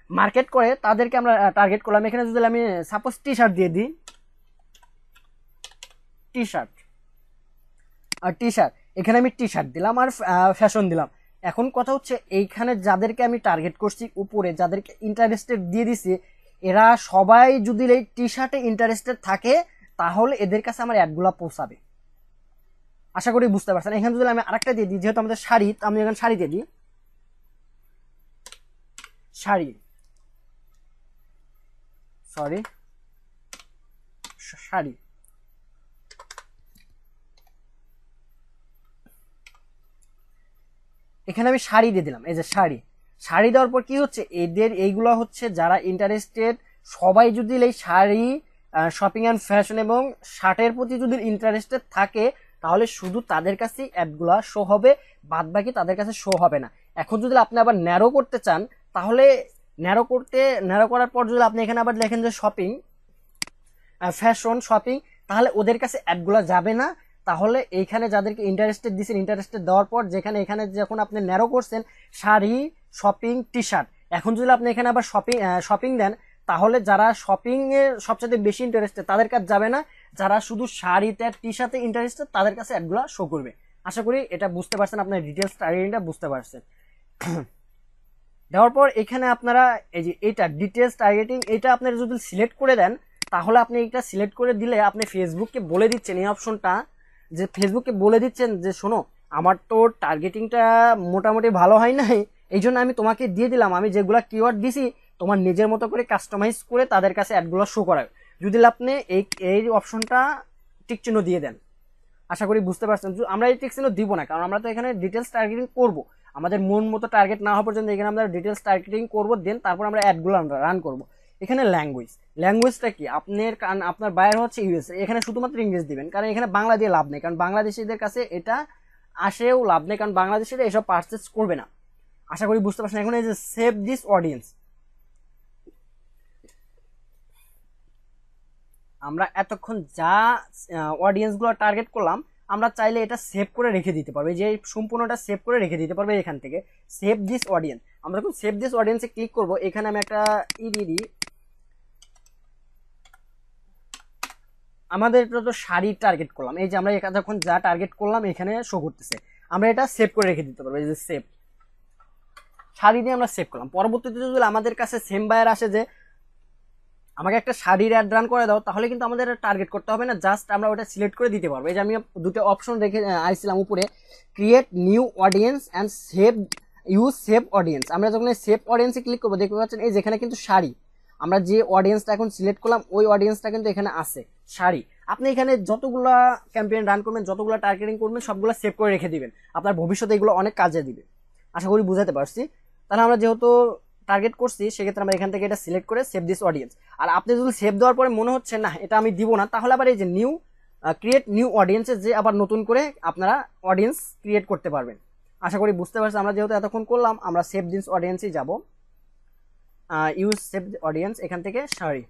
Speaker 1: মার্কেট করে তাদেরকে আমরা টার্গেট করলাম। এখানে যদি আমি সাপোজ টি শার্ট দিয়ে দিই, টি শার্ট আর টি শার্ট, এখানে আমি টি শার্ট দিলাম আর ফ্যাশন দিলাম। এখন কথা হচ্ছে এইখানে যাদেরকে আমি টার্গেট করছি উপরে যাদেরকে ইন্টারেস্টেড দিয়ে দিছি, এরা সবাই যদি এই টি শার্টে ইন্টারেস্টেড থাকে তাহলে এদের কাছে আমার অ্যাডগুলো পৌঁছাবে। আশা করি বুঝতে পারছেন। এখানে যদি আমি আরেকটা দিয়ে দিই, যেহেতু আমাদের শাড়ি, আমি এখানে শাড়ি দিয়ে দিই, শাড়ি, সরি শাড়ি, এখানে আমি শাড়ি দিয়ে দিলাম। এই যে শাড়ি, শাড়ি দেওয়ার পর কি হচ্ছে, এদের এইগুলো হচ্ছে যারা ইন্টারেস্টেড সবাই যদি এই শাড়ি, শপিং অ্যান্ড ফ্যাশন এবং শার্টের প্রতি যদি ইন্টারেস্টেড থাকে তাহলে শুধু তাদের কাছেই অ্যাডগুলো শো হবে, বাদ বাকি তাদের কাছে শো হবে না। এখন যদি আপনি আবার ন্যারো করতে চান তাহলে ন্যারো করার পর যদি আপনি এখানে আবার লেখেন যে শপিং, ফ্যাশন, শপিং, তাহলে ওদের কাছে অ্যাডগুলো যাবে না। তাহলে এইখানে যাদেরকে ইন্টারেস্টেড দিচ্ছেন, ইন্টারেস্টেড দেওয়ার পর যেখানে এখানে যখন আপনি ন্যারো করছেন শাড়ি, শপিং, টি শার্ট। এখন যদি আপনি এখানে আবার শপিং দেন, তাহলে যারা শপিং এ সবচেয়ে বেশি ইন্টারেস্টেড তাদের কাছে যাবে না, যারা শুধু শাড়িতে টি শার্টে ইন্টারেস্টেড তাদের কাছে অ্যাডগুলো শো করবে। আশা করি এটা বুঝতে পারছেন, আপনার ডিটেলস টার্গেটিংটা বুঝতে পারছেন। দেওয়ার পর এখানে আপনারা এই যে এটা ডিটেলস টার্গেটিং, এটা আপনারা যদি সিলেক্ট করে দেন, তাহলে আপনি এটা সিলেক্ট করে দিলে আপনি ফেসবুককে বলে দিচ্ছেন, এই অপশনটা যে ফেসবুককে বলে দিচ্ছেন যে শোনো, আমার তো টার্গেটিংটা মোটামুটি ভালো হয় নাই, এই জন্য আমি তোমাকে দিয়ে দিলাম, আমি যেগুলা কিওয়ার্ড দিছি তোমার নিজের মতো করে কাস্টমাইজ করে তাদের কাছে অ্যাডগুলো শো করাবে। যদি আপনি এই অপশনটা টিক চিহ্ন দিয়ে দেন, আশা করি বুঝতে পারছেন। আমরা এই টিক চিহ্ন দিব না, কারণ আমরা তো এখানে ডিটেলস টার্গেটিং করব, আমাদের মন মতো টার্গেট না হওয়া পর্যন্ত এখানে আমরা ডিটেলস টার্গেটিং করবো, দেন তারপর আমরা অ্যাডগুলো আমরা রান করবো। এখানে ল্যাঙ্গুয়েজটা কি, আপনার বায়ার হচ্ছে ইউএসএ, এখানে শুধুমাত্র ইংলিশ দিবেন, কারণ এখানে বাংলা দিয়ে লাভ নেই, কারণ বাংলাদেশিদের কাছে এটা আসেও লাভ নেই, কারণ বাংলাদেশিরা এসব পারচেস করবে না। আশা করি বুঝতে পারছেন। এখন এই যে সেভ দিস অডিয়েন্স, আমরা এতক্ষণ যা অডিয়েন্সগুলো টার্গেট করলাম, আমরা চাইলে এটা সেভ করে রেখে দিতে পারবো, যে সম্পূর্ণটা সেভ করে রেখে দিতে পারবো এখান থেকে। সেভ দিস অডিয়েন্স, আমরা যখন সেভ দিস অডিয়েন্সে ক্লিক করব, এখানে আমি একটা দিই, আমাদের এটা তো শাড়ি টার্গেট করলাম, এই যে আমরা যখন যা টার্গেট করলাম এখানে শো করতেছে, আমরা এটা সেভ করে রেখে দিতে পারবো। এই যে সেভ, শাড়ি দিয়ে আমরা সেভ করলাম। পরবর্তীতে যদি আমাদের কাছে সেম বায়ার আসে যে আমাকে একটা শাড়ির অ্যাড রান করে দাও, তাহলে কিন্তু আমাদের টার্গেট করতে হবে না, জাস্ট আমরা ওটা সিলেক্ট করে দিতে পারবো। এই যে আমি দুটো অপশন রেখে আইছিলাম উপরে, create new audience and save audience. আমরা যখন সেভ অডিয়েন্সে ক্লিক করবো, দেখতে পাচ্ছেন এই যেখানে কিন্তু শাড়ি, আমরা যে অডিয়েন্সটা এখন সিলেক্ট করলাম ওই অডিয়েন্সটা কিন্তু এখানে আছে শাড়ি। আপনি এখানে যতগুলা ক্যাম্পেইন রান করবেন, যতগুলো টার্গেটিং করবেন, সবগুলো সেভ করে রেখে দিবেন, আপনার ভবিষ্যতে এগুলো অনেক কাজে দিবে। আশা করি বুঝাতে পারছি। তাহলে আমরা যেহেতু টার্গেট করছি, সেক্ষেত্রে আমরা এখান থেকে এটা সিলেক্ট করে সেভ দিস অডিয়েন্স। আর আপনি যদি সেভ দেওয়ার পরে মনে হচ্ছে না এটা আমি দিব না, তাহলে আবার এই যে ক্রিয়েট নিউ অডিয়েন্সে যে আবার নতুন করে আপনারা অডিয়েন্স ক্রিয়েট করতে পারবেন। আশা করি বুঝতে পারছি। আমরা যেহেতু এতক্ষণ করলাম, আমরা সেভ দিস অডিয়েন্সেই যাব, ইউজ সেভ অডিয়েন্স, এখান থেকে শাড়ি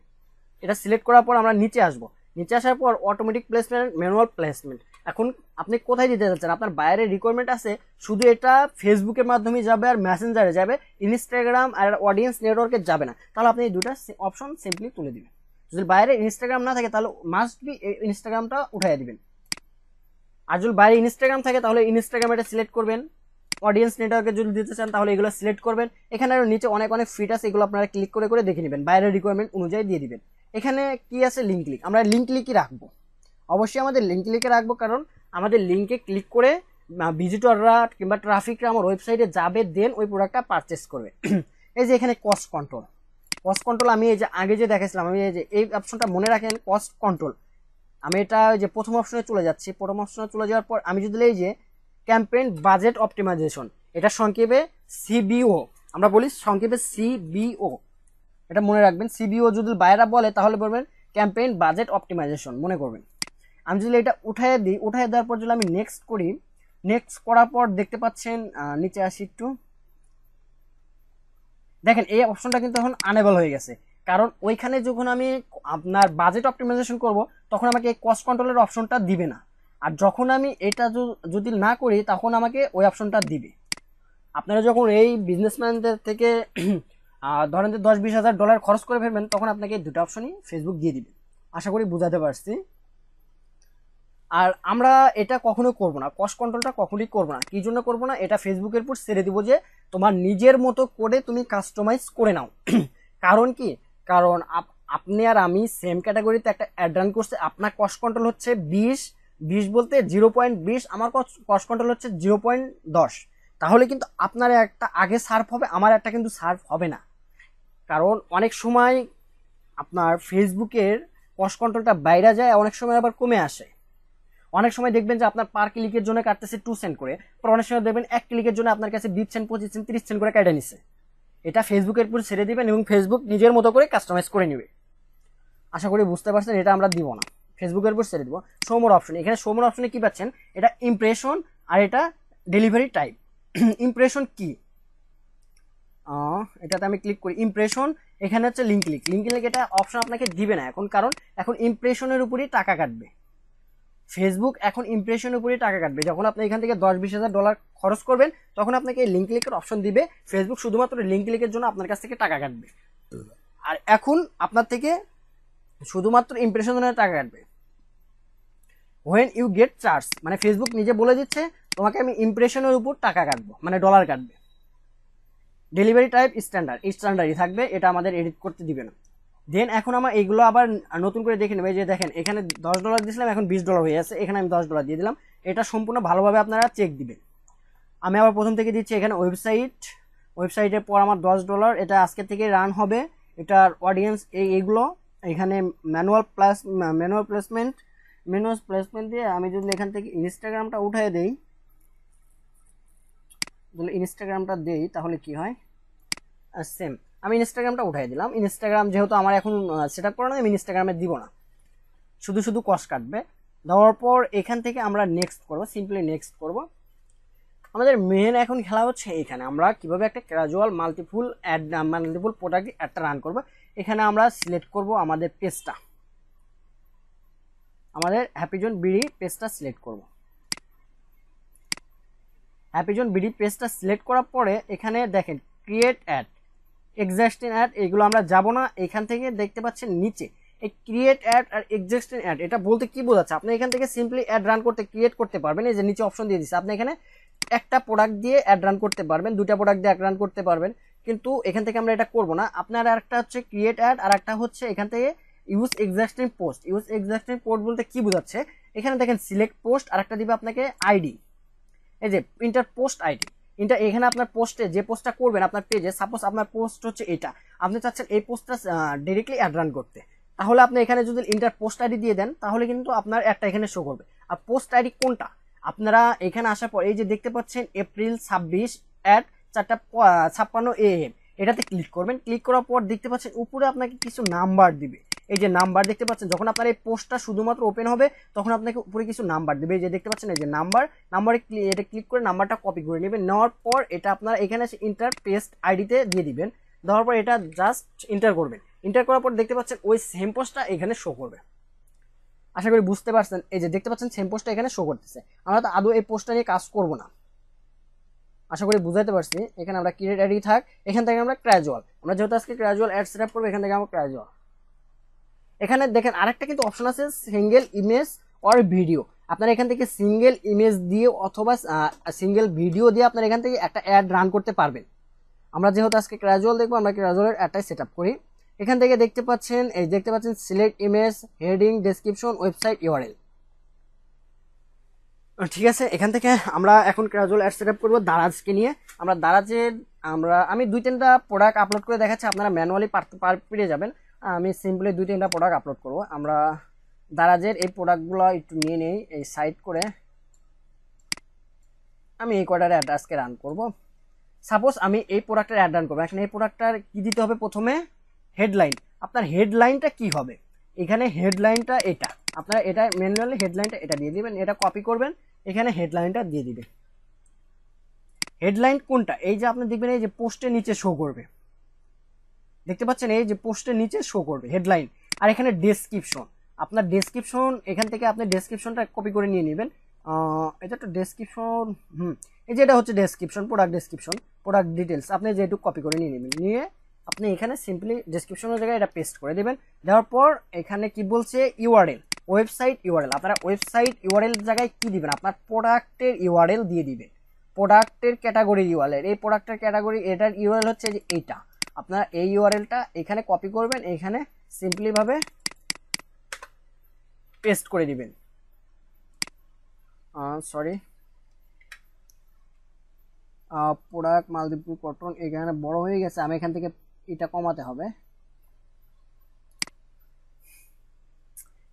Speaker 1: এটা সিলেক্ট করার পর আমরা নিচে আসবো। নিচে আসার পর অটোমেটিক প্লেসমেন্ট, ম্যানুয়াল প্লেসমেন্ট। এখন আপনি কোথায় দিতে যাচ্ছেন, আপনার বাইরের রিকোয়ারমেন্ট আছে, শুধু এটা ফেসবুকের মাধ্যমে যাবে আর মেসেঞ্জারে যাবে, ইনস্টাগ্রাম আর অডিয়েন্স নেটওয়ার্কে যাবে না, তাহলে আপনি এই দুটা অপশন সিম্পলি তুলে দিবেন। যদি বাইরে ইনস্টাগ্রাম না থাকে তাহলে মাস্ট বি ইনস্টাগ্রামটা উঠাই দিবেন, আর যদি বাইরে ইনস্টাগ্রাম থাকে তাহলে ইনস্টাগ্রাম এটা সিলেক্ট করবেন। অডিয়েন্স নেটওয়ার্কে যদি দিতে চান তাহলে এগুলো সিলেক্ট করবেন। এখানে আরো নিচে অনেক ফিট আছে, এগুলো আপনারা ক্লিক করে করে দেখে নেবেন, বাইরের রিকোয়ারমেন্ট অনুযায়ী দিয়ে দিবেন। এখানে কি আছে, লিঙ্ক ক্লিক, আমরা লিঙ্ক ক্লিকই রাখবো, অবশ্যই আমাদের লিঙ্ক ক্লিকে রাখবো, কারণ আমাদের লিঙ্কে ক্লিক করে ভিজিটররা কিংবা ট্রাফিকরা আমার ওয়েবসাইটে যাবে, দেন ওই প্রোডাক্টটা পারচেস করবে। এই যে এখানে কস্ট কন্ট্রোল, আমি এই যে আগে যে দেখাইছিলাম, আমি এই যে এই অপশনটা মনে রাখেন, কস্ট কন্ট্রোল। আমি এটা ওই যে প্রথম অপশনে চলে যাচ্ছি, প্রথম অপশনে চলে যাওয়ার পর আমি যদি এই যে ক্যাম্পেইন বাজেট অপটিমাইজেশন, এটা সংক্ষেপে সিবিও, আমরা বলি সংক্ষেপে সিবিও, এটা মনে রাখবেন। সিবিও যদি বাইরা বলে তাহলে বলবেন ক্যাম্পেইন বাজেট অপটিমাইজেশন, মনে করবেন। আমি যদি এটা উঠাই দিই, উঠাই দেওয়ার পর যদি আমি নেক্সট করি, নেক্সট করার পর দেখতে পাচ্ছেন নিচে আসি একটু, দেখেন এই অপশনটা কিন্তু এখন আনেবল হয়ে গেছে, কারণ ওইখানে যখন আমি আপনার বাজেট অপটিমাইজেশন করব তখন আমাকে এই কস্ট কন্ট্রোলের অপশনটা দিবে না, আর যখন আমি এটা যদি না করি তখন আমাকে ওই অপশনটা দিবে। আপনারা যখন এই বিজনেসম্যানদের থেকে ধরেন যে $10-20,000 খরচ করে ফেলবেন, তখন আপনাকে এই দুটো অপশনই ফেসবুক দিয়ে দিবে। আশা করি বুঝাতে পারছি। আর আমরা এটা কখনো করব না, কস্ট কন্ট্রোলটা কখনোই করব না। কি জন্য করব না, এটা ফেসবুকের উপর ছেড়ে দিব যে তোমার নিজের মতো করে তুমি কাস্টমাইজ করে নাও। কারণ কি, কারণ আপনি আর আমি সেম ক্যাটাগরিতে একটা অ্যাড রান করছে, আপনার কস্ট কন্ট্রোল হচ্ছে 20 বলতে 0.20, আমার কস্ট কন্ট্রোল হচ্ছে 0.10, তাহলে কিন্তু আপনার একটা আগে সার্ভ হবে, আমার একটা কিন্তু সার্ভ হবে না। কারণ অনেক সময় আপনার ফেসবুকের কস্ট কন্ট্রোলটা বাইরে যায়, অনেক সময় আবার কমে আসে। অনেক সময় দেখবেন যে আপনার পার ক্লিকের জন্য কাটতেছে 2 সেন্ট করে, পর অনেক সময় দেখবেন 1 ক্লিকের জন্য আপনার কাছে 20 সেন্ট, 25 সেন্ট, 30 সেন্ট করে কেটে নিছে। এটা ফেসবুকের উপর ছেড়ে দিবেন এবং ফেসবুক নিজের মতো করে কাস্টমাইজ করে নেবে। আশা করি বুঝতে পারছেন, এটা আমরা দিব না, ফেসবুকের উপর ছেড়ে দিব। শোমোর অপশন, এখানে শোমোর অপশনে কি পাচ্ছেন, এটা ইমপ্রেশন আর এটা ডেলিভারি টাইপ। ইমপ্রেশন কি, এটাতে আমি ক্লিক করি ইমপ্রেশন, এখানে হচ্ছে লিঙ্ক ক্লিক। এটা অপশন আপনাকে দিবে না এখন, কারণ এখন ইমপ্রেশনের উপরই টাকা কাটবে। ফেসবুক এখন ইমপ্রেশনের উপরে টাকা কাটবে। যখন আপনি এখান থেকে $10-20,000 খরচ করবেন তখন আপনাকে লিঙ্ক ক্লিকের অপশন দিবে, ফেসবুক শুধুমাত্র লিঙ্ক ক্লিকের জন্য আপনার কাছ থেকে টাকা কাটবে। আর এখন আপনার থেকে শুধুমাত্র ইমপ্রেশনের টাকা কাটবে। when you get চার্জ, মানে ফেসবুক নিজে বলে দিচ্ছে তোমাকে আমি ইমপ্রেশনের উপর টাকা কাটবো, মানে ডলার কাটবে। ডেলিভারি টাইপ স্ট্যান্ডার্ডই থাকবে, এটা আমাদের এডিট করতে দিবে না। দেন এখন আমার এইগুলো আবার নতুন করে দেখে নেবে, যে দেখেন এখানে $10 দিয়েছিলাম, এখন $20 হয়ে আছে, এখানে আমি $10 দিয়ে দিলাম। এটা সম্পূর্ণ ভালোভাবে আপনারা চেক দিবেন। আমি আবার প্রথম থেকে দিচ্ছি এখানে ওয়েবসাইটের পর আমার $10, এটা আজকে থেকে রান হবে। এটার অডিয়েন্স এইগুলো, এখানে ম্যানুয়াল প্লেসমেন্ট দিয়ে আমি যদি এখান থেকে ইনস্টাগ্রামটা উঠায় দেই, তাহলে কি হয়, সেম আমি ইনস্টাগ্রামটা উঠাই দিলাম। ইনস্টাগ্রাম যেহেতু আমার এখন সেট আপ করা নয়, আমি ইনস্টাগ্রামে দিব না, শুধু কস্ট কাটবে। দেওয়ার পর এখান থেকে আমরা নেক্সট করব, সিম্পলি নেক্সট করব। আমাদের মেন এখন খেলা হচ্ছে এখানে আমরা কিভাবে একটা ক্যাজুয়াল মাল্টিপুল প্রোডাক্ট অ্যাডটা রান করব। এখানে আমরা সিলেক্ট করব আমাদের পেজটা, আমাদের হ্যাপিজন বিডি পেজটা সিলেক্ট করব। হ্যাপিজন বিডি পেজটা সিলেক্ট করার পরে এখানে দেখেন ক্রিয়েট অ্যাড, এক্সিস্টিং অ্যাড, এগুলো আমরা যাব না। এখান থেকে দেখতে পাচ্ছেন নিচে এই ক্রিয়েট অ্যাড আর এক্সিস্টিং অ্যাড, এটা বলতে কি বোঝাচ্ছে, আপনি এখান থেকে সিম্পলি অ্যাড রান করতে ক্রিয়েট করতে পারবেন। এই যে নিচে অপশন দিয়ে দিচ্ছে, আপনি এখানে একটা প্রোডাক্ট দিয়ে অ্যাড রান করতে পারবেন, দুটা প্রোডাক্ট দিয়ে অ্যাড রান করতে পারবেন, কিন্তু এখান থেকে আমরা এটা করব না। আপনার আরেকটা হচ্ছে ক্রিয়েট অ্যাড, আর একটা হচ্ছে এখান থেকে use existing post. Use existing post বলতে কি বোঝাচ্ছে, এখানে দেখেন সিলেক্ট পোস্ট, আর একটা দিবে আপনাকে আইডি, এই যে ইন্টার পোস্ট আইডি। এখানে আপনার পোস্টে যে পোস্টটা করবেন আপনার পেজে, সাপোজ আপনার পোস্ট হচ্ছে এটা, আপনি চাচ্ছেন এই পোস্টটা ডিরেক্টলি অ্যাড রান করতে, তাহলে আপনি এখানে যদি ইন্টার পোস্ট আইডি দিয়ে দেন তাহলে কিন্তু আপনার অ্যাডটা এখানে শো করবে। আর পোস্ট আইডি কোনটা, আপনারা এখানে আসার পর এই যে দেখতে পাচ্ছেন এপ্রিল 26 অ্যাট 4:56 AM, এটাতে ক্লিক করবেন। ক্লিক করার পর দেখতে পাচ্ছেন উপরে আপনাকে কিছু নাম্বার দিবে, এই যে নাম্বার দেখতে পাচ্ছেন, যখন আপনার এই পোস্টটা শুধুমাত্র ওপেন হবে তখন আপনাকে উপরে কিছু নাম্বার দিবে, এই যে দেখতে পাচ্ছেন এই যে নাম্বারে এটা ক্লিক করে নাম্বারটা কপি করে নেবেন। নেওয়ার পর এটা আপনারা এখানে ইন্টার পেস্ট আইডিতে দিয়ে দিবেন। দেওয়ার পর এটা জাস্ট ইন্টার করবেন। ইন্টার করার পর দেখতে পাচ্ছেন ওই সেম পোস্টটা এখানে শো করবে। আশা করি বুঝতে পারছেন, এই যে দেখতে পাচ্ছেন সেম পোস্টটা এখানে শো করতেছে। আমরা তো আদৌ এই পোস্টটা নিয়ে কাজ করব না, আশা করি বুঝাইতে পারছি। এখানে আমরা ক্রিয়েট আইডি থাক, এখান থেকে আমরা ক্যাজুয়াল, আমরা যেহেতু আজকে ক্যাজুয়াল অ্যাড সেটআপ করব, এখান থেকে আমরা ক্যাজুয়াল। এখানে দেখেন আরেকটা কিন্তু অপশন আছে সিঙ্গেল ইমেজ অর ভিডিও, আপনারা এখান থেকে সিঙ্গেল ইমেজ দিয়ে অথবা সিঙ্গেল ভিডিও দিয়ে আপনারা এখান থেকে একটা অ্যাড রান করতে পারবেন। আমরা যেহেতু আজকে ক্যাজুয়াল দেখবো, আমরা ক্যাজুয়ালের অ্যাডটাই সেট আপ করি। এখান থেকে দেখতে পাচ্ছেন select image, heading, description, website URL. ঠিক আছে, এখান থেকে আমরা এখন ক্যাজুয়াল অ্যাড সেট আপ করবো দারাজকে নিয়ে। আমি 2-3টা প্রোডাক্ট আপলোড করে দেখাচ্ছি, আপনারা ম্যানুয়ালি পেয়ে যাবেন। আমি সিম্পলি 2-3টা প্রোডাক্ট আপলোড করবো। আমরা দারাজের এই প্রোডাক্টগুলো একটু নিয়ে নেই, এই সাইট করে আমি এই কোয়ার্টারে অ্যাড আজকে রান করব। সাপোজ আমি এই প্রোডাক্টের অ্যাড রান করবো। এখন এই প্রোডাক্টটার কি দিতে হবে, প্রথমে হেডলাইন। আপনার হেডলাইনটা কি হবে, এখানে হেডলাইনটা এটা, আপনারা এটা ম্যানুয়ালি হেডলাইনটা এটা দিয়ে দিবেন, এটা কপি করবেন, এখানে হেডলাইনটা দিয়ে দিবেন। হেডলাইন কোনটা, এই যে আপনি দেখবেন এই যে পোস্টের নিচে শো করবে, দেখতে পাচ্ছেন এই যে পোস্টের নিচে শো করবে হেডলাইন। আর এখানে ডেসক্রিপশন, আপনার ডেসক্রিপশন এখান থেকে আপনি ডেসক্রিপশনটা কপি করে নিয়ে নেবেন। এটা তো ডেসক্রিপশন, এই যে এটা হচ্ছে ডেসক্রিপশন, প্রোডাক্ট ডিটেলস, আপনি যেটুকু কপি করে নিয়ে নেবেন, নিয়ে আপনি এখানে সিম্পলি ডেসক্রিপশনের জায়গায় এটা পেস্ট করে দেবেন। দেওয়ার পর এখানে কি বলছে ইউআরএল, ওয়েবসাইট ইউআরএল, আপনারা ওয়েবসাইট ইউআরএল জায়গায় কি দিবেন, আপনার প্রোডাক্টের ইউআরএল দিয়ে দিবেন, প্রোডাক্টের ক্যাটাগরি ইউআরএল। এই প্রোডাক্টের ক্যাটাগরি এটার ইউআরএল হচ্ছে যে এইটা, আপনারা এই ইউআরএলটা এখানে কপি করবেন, এখানে সিম্পলি ভাবে পেস্ট করে দিবেন। প্রোডাক্ট মাল্টিপল কটন এখানে বড় হয়ে গেছে, আমি এখান থেকে এটা কমাতে হবে।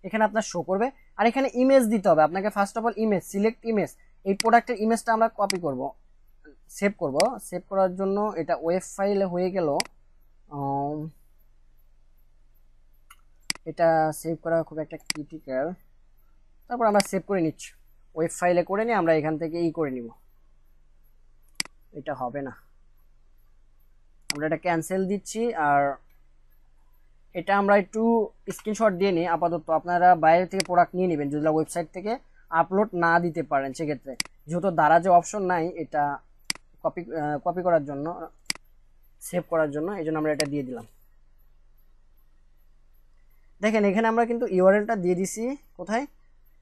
Speaker 1: এখানে আপনার শো করবে, আর এখানে ইমেজ দিতে হবে আপনাকে। First of all image, select image, এই প্রোডাক্টের ইমেজটা আমরা কপি করব, সেভ করার জন্য এটা ওয়েব ফাইলে হয়ে গেল, এটা সেভ করা খুব একটা ক্রিটিক্যাল। তারপর আমরা সেভ করে নিচ্ছি, ওয়েব ফাইলে করে নিয়ে আমরা এখান থেকে করে নিব। এটা হবে না, আমরা এটা ক্যান্সেল দিচ্ছি। আর এটা আমরা একটু স্ক্রিনশট দিয়ে নিই আপাতত। আপনারা বাইরে থেকে প্রোডাক্ট নিয়ে নেবেন যদি ওয়েবসাইট থেকে আপলোড না দিতে পারেন, সেক্ষেত্রে যেহেতু দ্বারা যে অপশন নাই এটা কপি করার জন্য, সেভ করার জন্য, এই জন্য আমরা এটা দিয়ে দিলাম। দেখেন এখানে আমরা কিন্তু ইউআরএলটা দিয়ে দিছি। কোথায়?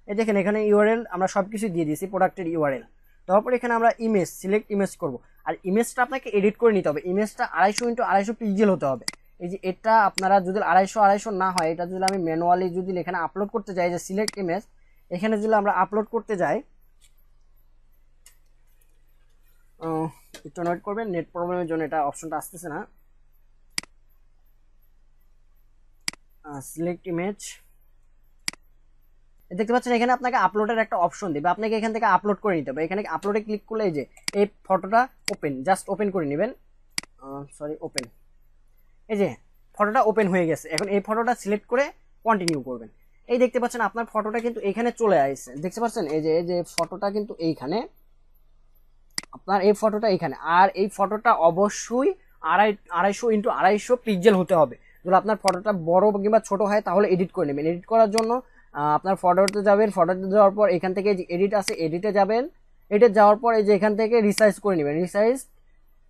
Speaker 1: এই দেখেন এখানে ইউআরএল আমরা সব কিছু দিয়ে দিয়েছি, প্রোডাক্টের ইউআরএল। তারপর এখানে আমরা ইমেজ সিলেক্ট ইমেজ করব, আর ইমেজটা আপনাকে এডিট করে নিতে হবে। ইমেজটা 250x250 পিক্সেল হতে হবে। এই যে এটা আপনারা যদি 250x250 না হয়, এটা যদি আমি ম্যানুয়ালি যদি এখানে আপলোড করতে যাই, যে সিলেক্ট ইমেজ, এখানে যদি আমরা আপলোড করতে যাই, একটু নোট করবেন, নেট প্রবলেমের জন্য এটা অপশনটা আসতেছে না। সিলেক্ট ইমেজ, দেখতে পাচ্ছেন এখানে আপনাকে আপলোডের একটা অপশন দিবে, আপনাকে এখান থেকে আপলোড করে নিতে হবে। এখানে আপলোডে ক্লিক করলে এই যে এই ফটোটা ওপেন, জাস্ট ওপেন করে নেবেন, সরি ওপেন, এই যে ফটোটা ওপেন হয়ে গেছে। এখন এই ফটোটা সিলেক্ট করে কন্টিনিউ করবেন। এই দেখতে পাচ্ছেন আপনার ফটোটা কিন্তু এখানে চলে আসছে, দেখতে পাচ্ছেন এই যে ফটোটা কিন্তু এইখানে, আপনার এই ফটোটা এইখানে। আর এই ফটোটা অবশ্যই 250x250 পিক্সেল হতে হবে। যদি আপনার ফটোটা বড় কিংবা ছোট হয় তাহলে এডিট করে নেবেন। এডিট করার জন্য আপনার ফটোতে যাবেন, ফটোতে যাওয়ার পর এখান থেকে যে এডিট আছে এডিটে যাবেন, এডিটে যাওয়ার পর এই যে এখান থেকে রিসাইজ করে নেবেন, রিসাইজ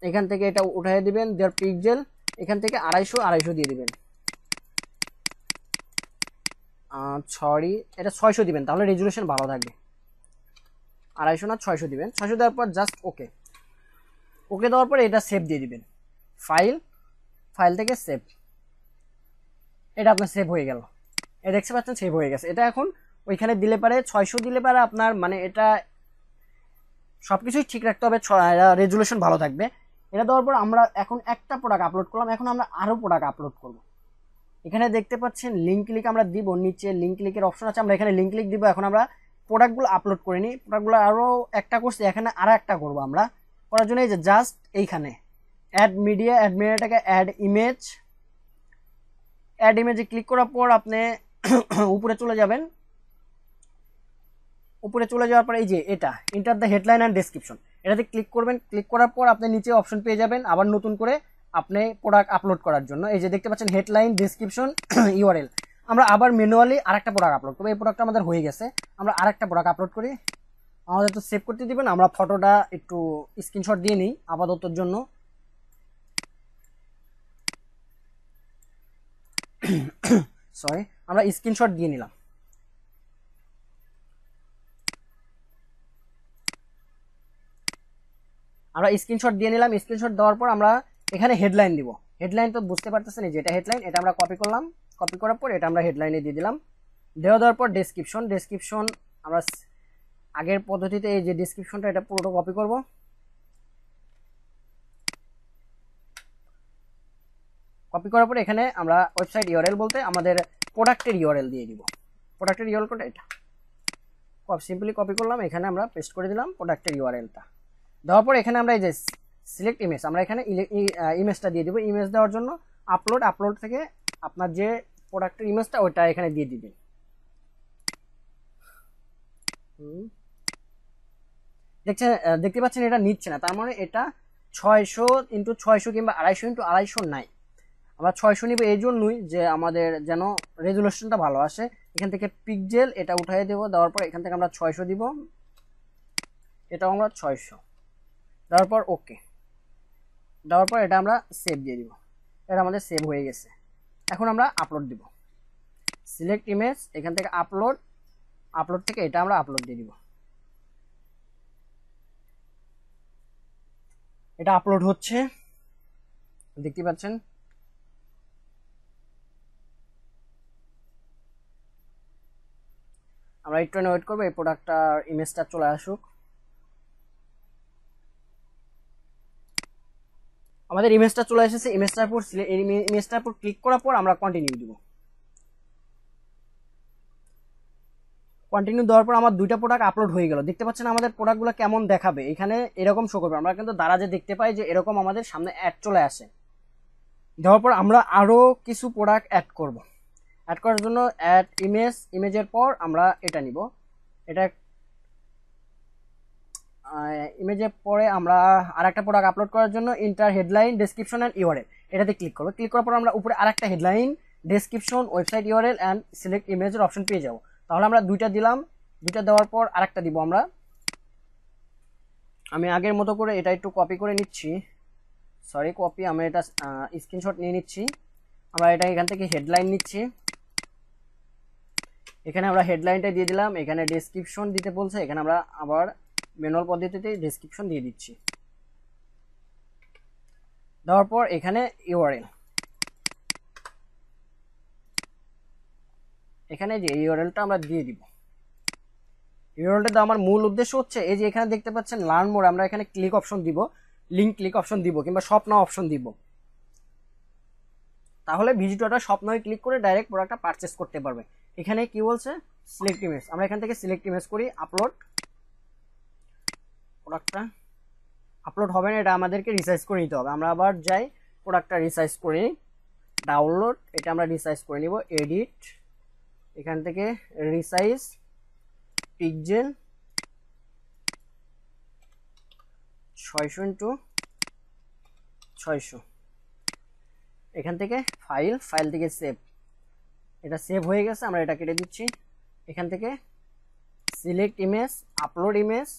Speaker 1: এখান থেকে এটা উঠিয়ে দিবেন, দেয়ার পিক্সেল এখান থেকে 250 দিয়ে দিবেন, সরি এটা 600 দিবেন, তাহলে রেজুলেশন ভালো থাকবে। 250 না 600 দিবেন। 600 দেওয়ার পর জাস্ট ওকে, ওকে দেওয়ার পর এটা সেভ দিয়ে দিবেন, ফাইল থেকে সেভ, এটা আপনার সেভ হয়ে গেল। এটা দেখতে পাচ্ছেন সেভ হয়ে গেছে। এটা এখন ওইখানে দিলে পারে 600 দিলে পারে আপনার, মানে এটা সবকিছুই ঠিক রাখতে হবে, রেজুলেশন ভালো থাকবে। এটা দেওয়ার পর আমরা এখন একটা প্রোডাক্ট আপলোড করলাম, এখন আমরা আরো প্রোডাক্ট আপলোড করব। এখানে দেখতে পাচ্ছেন লিঙ্ক ক্লিক আমরা দিব, নিচে লিঙ্ক ক্লিকের অপশন আছে, আমরা এখানে লিঙ্ক ক্লিক দিব। এখন আমরা প্রোডাক্টগুলো আপলোড করে নিই, প্রোডাক্টগুলো আরো একটা করছি, এখানে আরো একটা করব আমরা। করার জন্য এই যে জাস্ট এইখানে অ্যাড মিডিয়াটাকে অ্যাড ইমেজে ক্লিক করার পর আপনি উপরে চলে যাবেন। উপরে চলে যাওয়ার পর এই যে এটা enter the headline and description, এটাতে ক্লিক করবেন। ক্লিক করার পর আপনি নিচে অপশন পেয়ে যাবেন আবার নতুন করে আপনি প্রোডাক্ট আপলোড করার জন্য। এই যে দেখতে পাচ্ছেন হেডলাইন, ডেসক্রিপশন, ইউআরএল। আমরা আবার ম্যানুয়ালি আরেকটা প্রোডাক্ট আপলোড করবো। এই প্রোডাক্টটা আমাদের হয়ে গেছে, আমরা আরেকটা প্রোডাক্ট আপলোড করি। আমাদের তো সেভ করতে দিবেন, আমরা ফটোটা একটু স্ক্রিনশট দিয়ে নিই আপাততর জন্য। সরি, আমরা স্ক্রিনশট দিয়ে নিলাম। আমরা স্ক্রিনশট দিয়ে নিলাম। স্ক্রিনশট দেওয়ার পর আমরা এখানে হেডলাইন দিব। হেডলাইন তো বুঝতে পারতেছেন, যে এটা হেডলাইন, এটা আমরা কপি করলাম। কপি করার পর এটা আমরা হেডলাইনে দিয়ে দিলাম। দেওয়ার পর ডেসক্রিপশন আমরা আগের পদ্ধতিতে এই যে ডেসক্রিপশনটা এটা পুরোটা কপি করব। কপি করার পর এখানে আমরা ওয়েবসাইট ইউআরএল বলতে আমাদের প্রোডাক্টের ইউআরএল দিয়ে দিব। প্রোডাক্টের ইউআরএল কোডটা এটা সিম্পলি কপি করলাম, এখানে আমরা পেস্ট করে দিলাম প্রোডাক্টের ইউআরএলটা। দেওয়ার পর এখানে আমরা এই যে সিলেক্ট ইমেজ, আমরা এখানে ইমেজটা দিয়ে দিব। ইমেজ দেওয়ার জন্য আপলোড থেকে আপনার যে প্রোডাক্টের ইমেজটা ওইটা এখানে দিয়ে দিবেন। দেখতে পাচ্ছেন এটা নিচ্ছে না, তার মানে এটা 600x600 কিংবা 250x250 নাই। আমরা 600 নিব এই জন্যই যে আমাদের যেন রেজুলেশনটা ভালো আসে। এখান থেকে পিক্সেল এটা উঠাই দেব, দেওয়ার পর এখান থেকে আমরা 600 দিব, এটাও আমরা 600 দেওয়ার পর ওকে, দেওয়ার পর এটা আমরা সেভ দিয়ে দিব। এটা আমাদের সেভ হয়ে গেছে। এখন আমরা আপলোড দিব, সিলেক্ট ইমেজ, এখান থেকে আপলোড থেকে এটা আমরা আপলোড দিয়ে দিব। এটা আপলোড হচ্ছে, দেখতে পাচ্ছেন। আমরা একটু ওয়েট করবো, এই প্রোডাক্টটার ইমেজটা চলে আসুক। আমাদের ইমেজটা চলে এসেছে। ইমেজটার উপর ক্লিক করার পর আমরা কন্টিনিউ দিব। কন্টিনিউ দেওয়ার পর আমার দুইটা প্রোডাক্ট আপলোড হয়ে গেল। দেখতে পাচ্ছেন আমাদের প্রোডাক্টগুলো কেমন দেখাবে, এখানে এরকম শো করবে। আমরা কিন্তু দারাজে দেখতে পাই যে এরকম আমাদের সামনে অ্যাড চলে আসে। দেওয়ার পর আমরা আরো কিছু প্রোডাক্ট অ্যাড করব। অ্যাড করার জন্য অ্যাড ইমেজের পর আমরা এটা নিব। এটা ইমেজের পরে আমরা আরেকটা প্রোডাক্ট আপলোড করার জন্য enter headline, description and URL, এটাতে ক্লিক করব। ক্লিক করার পর আমরা উপরে আরেকটা headline, description, website URL and select ইমেজের অপশন পেয়ে যাবো। তাহলে আমরা দুইটা দিলাম, দুইটা দেওয়ার পর আরেকটা দিব আমরা। আমি আগের মতো করে এটা একটু কপি করে নিচ্ছি, সরি কপি, আমি এটা স্ক্রিনশট নিয়ে নিচ্ছি। আমরা এটা এখান থেকে হেডলাইন নিচ্ছি, এখানে আমরা হেডলাইনটা দিয়ে দিলাম। এখানে ডেসক্রিপশন দিতে বলছে, এখানে আমরা আবার ম্যানুয়াল পদ্ধতিতে ডেসক্রিপশন দিয়ে দিচ্ছি। দেওয়ার পর এখানে ইউআরএল, এখানে যে ইউআরএলটা আমরা দিয়ে দিব। ইউআরএলটা আমার মূল উদ্দেশ্য হচ্ছে এই যে এখানে দেখতে পাচ্ছেন লার্ন মোর, আমরা এখানে ক্লিক অপশন দিব, লিঙ্ক ক্লিক অপশন দিব, কিংবা শপ নাও অপশন দিব। তাহলে ভিজিটরটা শপ নাও ক্লিক করে ডাইরেক্ট প্রোডাক্টটা পারচেস করতে পারবে। এখানে কি বলছে, সিলেক্ট ইমেজ, আমরা এখান থেকে সিলেক্ট ইমেজ করি, আপলোড। প্রোডাক্টটা আপলোড হবে না, এটা আমাদেরকে রিসাইজ করে নিতে হবে। আমরা আবার যাই, প্রোডাক্টটা রিসাইজ করে নিই, ডাউনলোড, এটা আমরা রিসাইজ করে নিব, এডিট, এখান থেকে রিসাইজ পিক্সেল 600x600, এখান থেকে ফাইল থেকে সেভ, এটা সেভ হয়ে গেছে, আমরা এটা কেটে দিচ্ছি। এখান থেকে সিলেক্ট ইমেজ, আপলোড ইমেজ,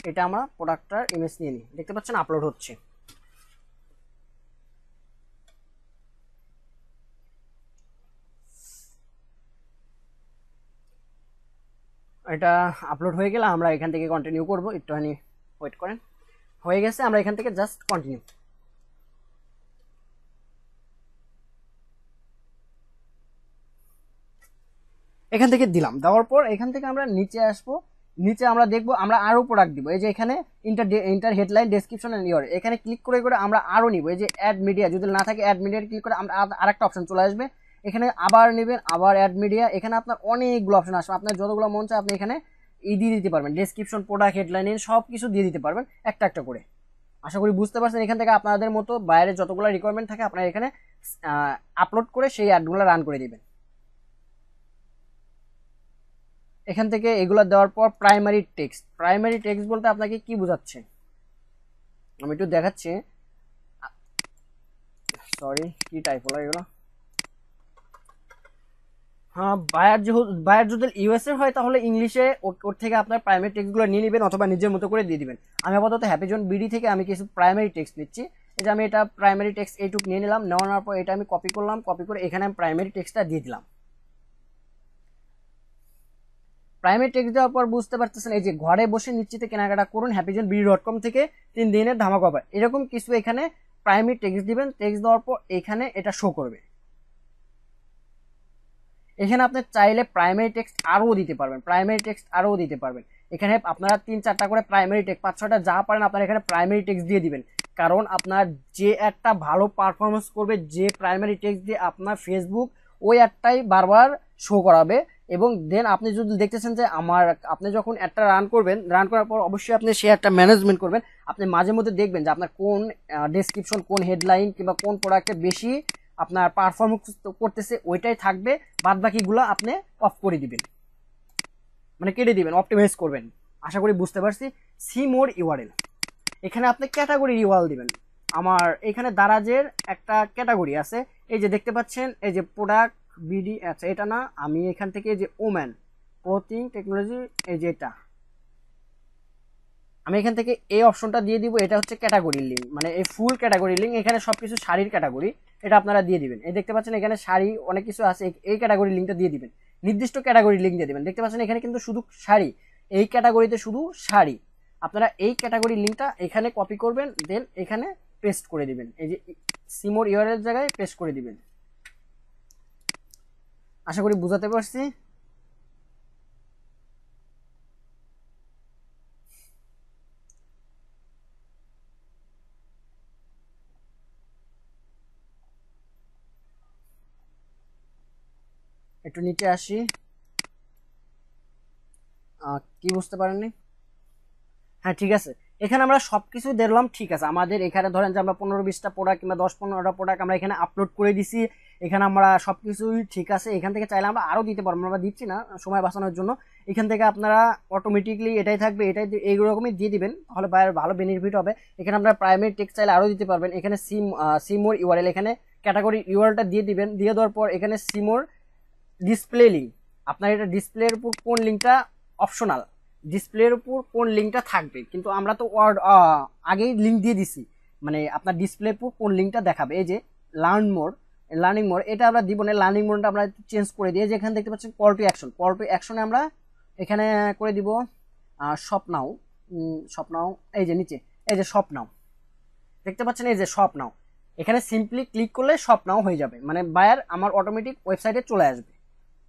Speaker 1: এটা আমরা প্রোডাক্টটার ইমেজ নিয়ে নিই, দেখতে পাচ্ছেন আপলোড হচ্ছে। এটা আপলোড হয়ে গেলে আমরা এখান থেকে কন্টিনিউ করব, একটুখানি ওয়েট করেন। হয়ে গেছে, আমরা এখান থেকে জাস্ট কন্টিনিউ। এখান থেকে দিলাম, দেওয়ার পর এখান থেকে আমরা নিচে আসবো, নিচে আমরা দেখবো আমরা আরো প্রোডাক্ট দিব। এই যে এখানে enter headline, description and URL, এখানে ক্লিক করে করে আমরা আরো নিব। এই যে অ্যাড মিডিয়া, যদি না থাকে অ্যাড মিডিয়া ক্লিক করে আমরা আরেকটা অপশন চলে আসবে, এখানে আবার নেবেন, আবার অ্যাড মিডিয়া, এখানে আপনার অনেকগুলো অপশন আসবে, আপনার যতগুলো মন চায় আপনি এখানে দিয়ে দিতে পারবেন। ডেসক্রিপশন, প্রোডাক্ট, হেডলাইন, সব কিছু দিয়ে দিতে পারবেন একটা একটা করে। আশা করি বুঝতে পারছেন। এখান থেকে আপনাদের মতো বাইরে যতগুলো রিকোয়ারমেন্ট থাকে আপনারা এখানে আপলোড করে সেই অ্যাডগুলো রান করে দিবেন। এখান থেকে এগুলো দেওয়ার পর প্রাইমারি টেক্সট বলতে আপনাকে কি বোঝাচ্ছে আমি একটু দেখাচ্ছি। সরি, কি টাইপ হলো এগুলো। হ্যাঁ, বায়ার যদি ইউএসএ হয় তাহলে ইংলিশে ওর থেকে আপনার প্রাইমারি টেক্সটগুলো নিয়ে নেবেন অথবা নিজের মতো করে দিয়ে দিবেন। আমি আপাতত হ্যাপিজন বিডি থেকে আমি কিছু প্রাইমারি টেক্সট নিচ্ছি। এই যে আমি এটা প্রাইমারি টেক্সট এইটুক নিয়ে নিলাম, নেওয়ার পর এটা আমি কপি করলাম, কপি করে এখানে আমি প্রাইমারি টেক্সটটা দিয়ে দিলাম। প্রাইমারি টেক্সট দেওয়ার পর বুঝতে পারতেছেন এই যে ঘরে বসে নিশ্চিতে কেনাকাটা করুন happyjonbd.com থেকে 3 দিনের ধামাকা অফার, এরকম কিছু এখানে প্রাইমারি টেক্সট দিবেন। টেক্সট দেওয়ার পর এখানে এটা শো করবে। এখানে আপনি চাইলে প্রাইমারি টেক্সট আরও দিতে পারবেন, এখানে আপনারা 3-4টা করে প্রাইমারি টেক্সট, 5-6টা যা পারেন আপনারা এখানে প্রাইমারি টেক্সট দিয়ে দিবেন। কারণ আপনার যে একটা ভালো পারফরমেন্স করবে, যে প্রাইমারি টেক্সট দিয়ে আপনার ফেসবুক ওই অ্যাডটাই বারবার শো করাবে। এবং দেন আপনি যদি দেখতেছেন যে আপনি যখন অ্যাডটা রান করার পর অবশ্যই আপনি সেই অ্যাডটা ম্যানেজমেন্ট করবেন। আপনি মাঝে মধ্যে দেখবেন যে আপনার কোন ডেসক্রিপশন, কোন হেডলাইন কিংবা কোন প্রোডাক্টে বেশি আপনার পারফরমেন্স করতেছে ওইটাই থাকবে, বাদ বাকিগুলো আপনি অফ করে দিবেন, মানে কেটে দিবেন, অপটিমাইজ করবেন। আশা করি বুঝতে পারছি। সি মোর ইউআরএল, এখানে আপনি ক্যাটাগরি ইউআরএল দিবেন। আমার এখানে দারাজের একটা ক্যাটাগরি আছে, এই যে দেখতে পাচ্ছেন, এই যে প্রোডাক্ট বিডি, আচ্ছা এটা না, আমি এখান থেকে যে ওম্যান ক্লোথিং টেকনোলজি, এই যে এটা আমি এখান থেকে এই অপশনটা দিয়ে দিব। এটা হচ্ছে ক্যাটাগরি লিঙ্ক, মানে এই ফুল ক্যাটাগরি লিঙ্ক, এখানে সবকিছু শাড়ির ক্যাটাগরি, এটা আপনারা দিয়ে দিবেন। এই দেখতে পাচ্ছেন এখানে শাড়ি অনেক কিছু আছে, এই ক্যাটাগরি লিঙ্কটা দিয়ে দিবেন, নির্দিষ্ট ক্যাটাগরি লিঙ্ক দিয়ে দিবেন। দেখতে পাচ্ছেন এখানে কিন্তু শুধু শাড়ি, এই ক্যাটাগরিতে শুধু শাড়ি। আপনারা এই ক্যাটাগরি লিঙ্কটা এখানে কপি করবেন, দেন এখানে পেস্ট করে দিবেন, এই যে সিমোর ইউআরএল জায়গায় পেস্ট করে দিবেন। আশা করি বুঝাতে পারছি। একটু নিচে আসি, কি বুঝতে পারেননি? হ্যাঁ ঠিক আছে, এখানে আমরা সবকিছু দেখলাম, ঠিক আছে। আমাদের এখানে ধরেন যে আমরা 15-20টা প্রোডাক্ট কিংবা 10-15টা প্রোডাক্ট আমরা এখানে আপলোড করে দিছি, এখানে আমরা সবকিছুই ঠিক আছে। এখান থেকে চাইলে আমরা আরো দিতে পারবো, আমরা দিচ্ছি না সময় বাঁচানোর জন্য। এখান থেকে আপনারা অটোমেটিকলি এটাই থাকবে, এটাই এইরকমই দিয়ে দিবেন, তাহলে বাইরের ভালো বেনিফিট হবে। এখানে আপনারা প্রাইমারি টেক্সট চাইলে আরো দিতে পারবেন। এখানে সিমোর ইউআরএল, এখানে ক্যাটাগরি ইউআরএলটা দিয়ে দিবেন। দিয়ে দেওয়ার পর এখানে সিমোর ডিসপ্লে লিঙ্ক, আপনার এটা ডিসপ্লের উপর কোন লিঙ্কটা অপশনাল, ডিসপ্লের উপর কোন লিঙ্কটা থাকবে, কিন্তু আমরা তো আগেই লিঙ্ক দিয়ে দিছি, মানে আপনার ডিসপ্লের উপর কোন লিঙ্কটা দেখাবে। এই যে লার্নিং মোড এটা আমরা দিব না, লার্নিং মোডটা আমরা চেঞ্জ করে দিই। যেখানে দেখতে পাচ্ছেন call to action, call to অ্যাকশনে আমরা এখানে করে দিব শপ নাও, এই যে নিচে এই যে শপ নাও দেখতে পাচ্ছেন, এই যে শপ নাও, এখানে সিম্পলি ক্লিক করলে শপ নাও হয়ে যাবে, মানে বায়ার আমার অটোমেটিক ওয়েবসাইটে চলে আসবে।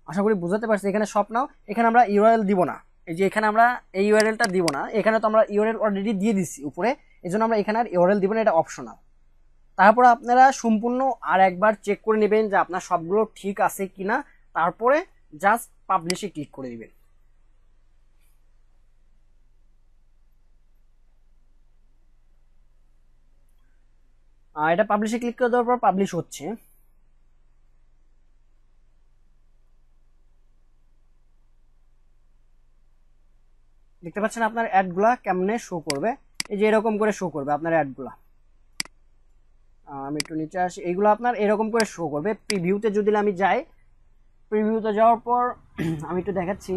Speaker 1: আশা করি বুঝতে পারছি। এখানে শপ নাও, এখানে আমরা ইউআরএল দিব না, এই যে এখানে আমরা এই ইউআরএলটা দিব না, এখানে তো আমরা ইউআরএল অলরেডি দিয়ে দিচ্ছি উপরে, এই জন্য আমরা এখানে আর ইউআরএল দিব না, এটা অপশনাল। তারপর আপনারা সম্পূর্ণ আর একবার চেক করে নেবেন যে আপনার সবগুলো ঠিক আছে কিনা, তারপরে জাস্ট পাবলিশে ক্লিক করে দিবেন। এটা পাবলিশে ক্লিক করে দেওয়ার পর পাবলিশ হচ্ছে। দেখতে পাচ্ছেন আপনার অ্যাডগুলা কেমনে শো করবে, এই যে এরকম করে শো করবে আপনার অ্যাডগুলা। আমি একটু নিচে আসি, এইগুলো আপনার এরকম করে শো করবে। প্রিভিউতে যদি আমি যাই, প্রিভিউতে যাওয়ার পর আমি একটু দেখাচ্ছি,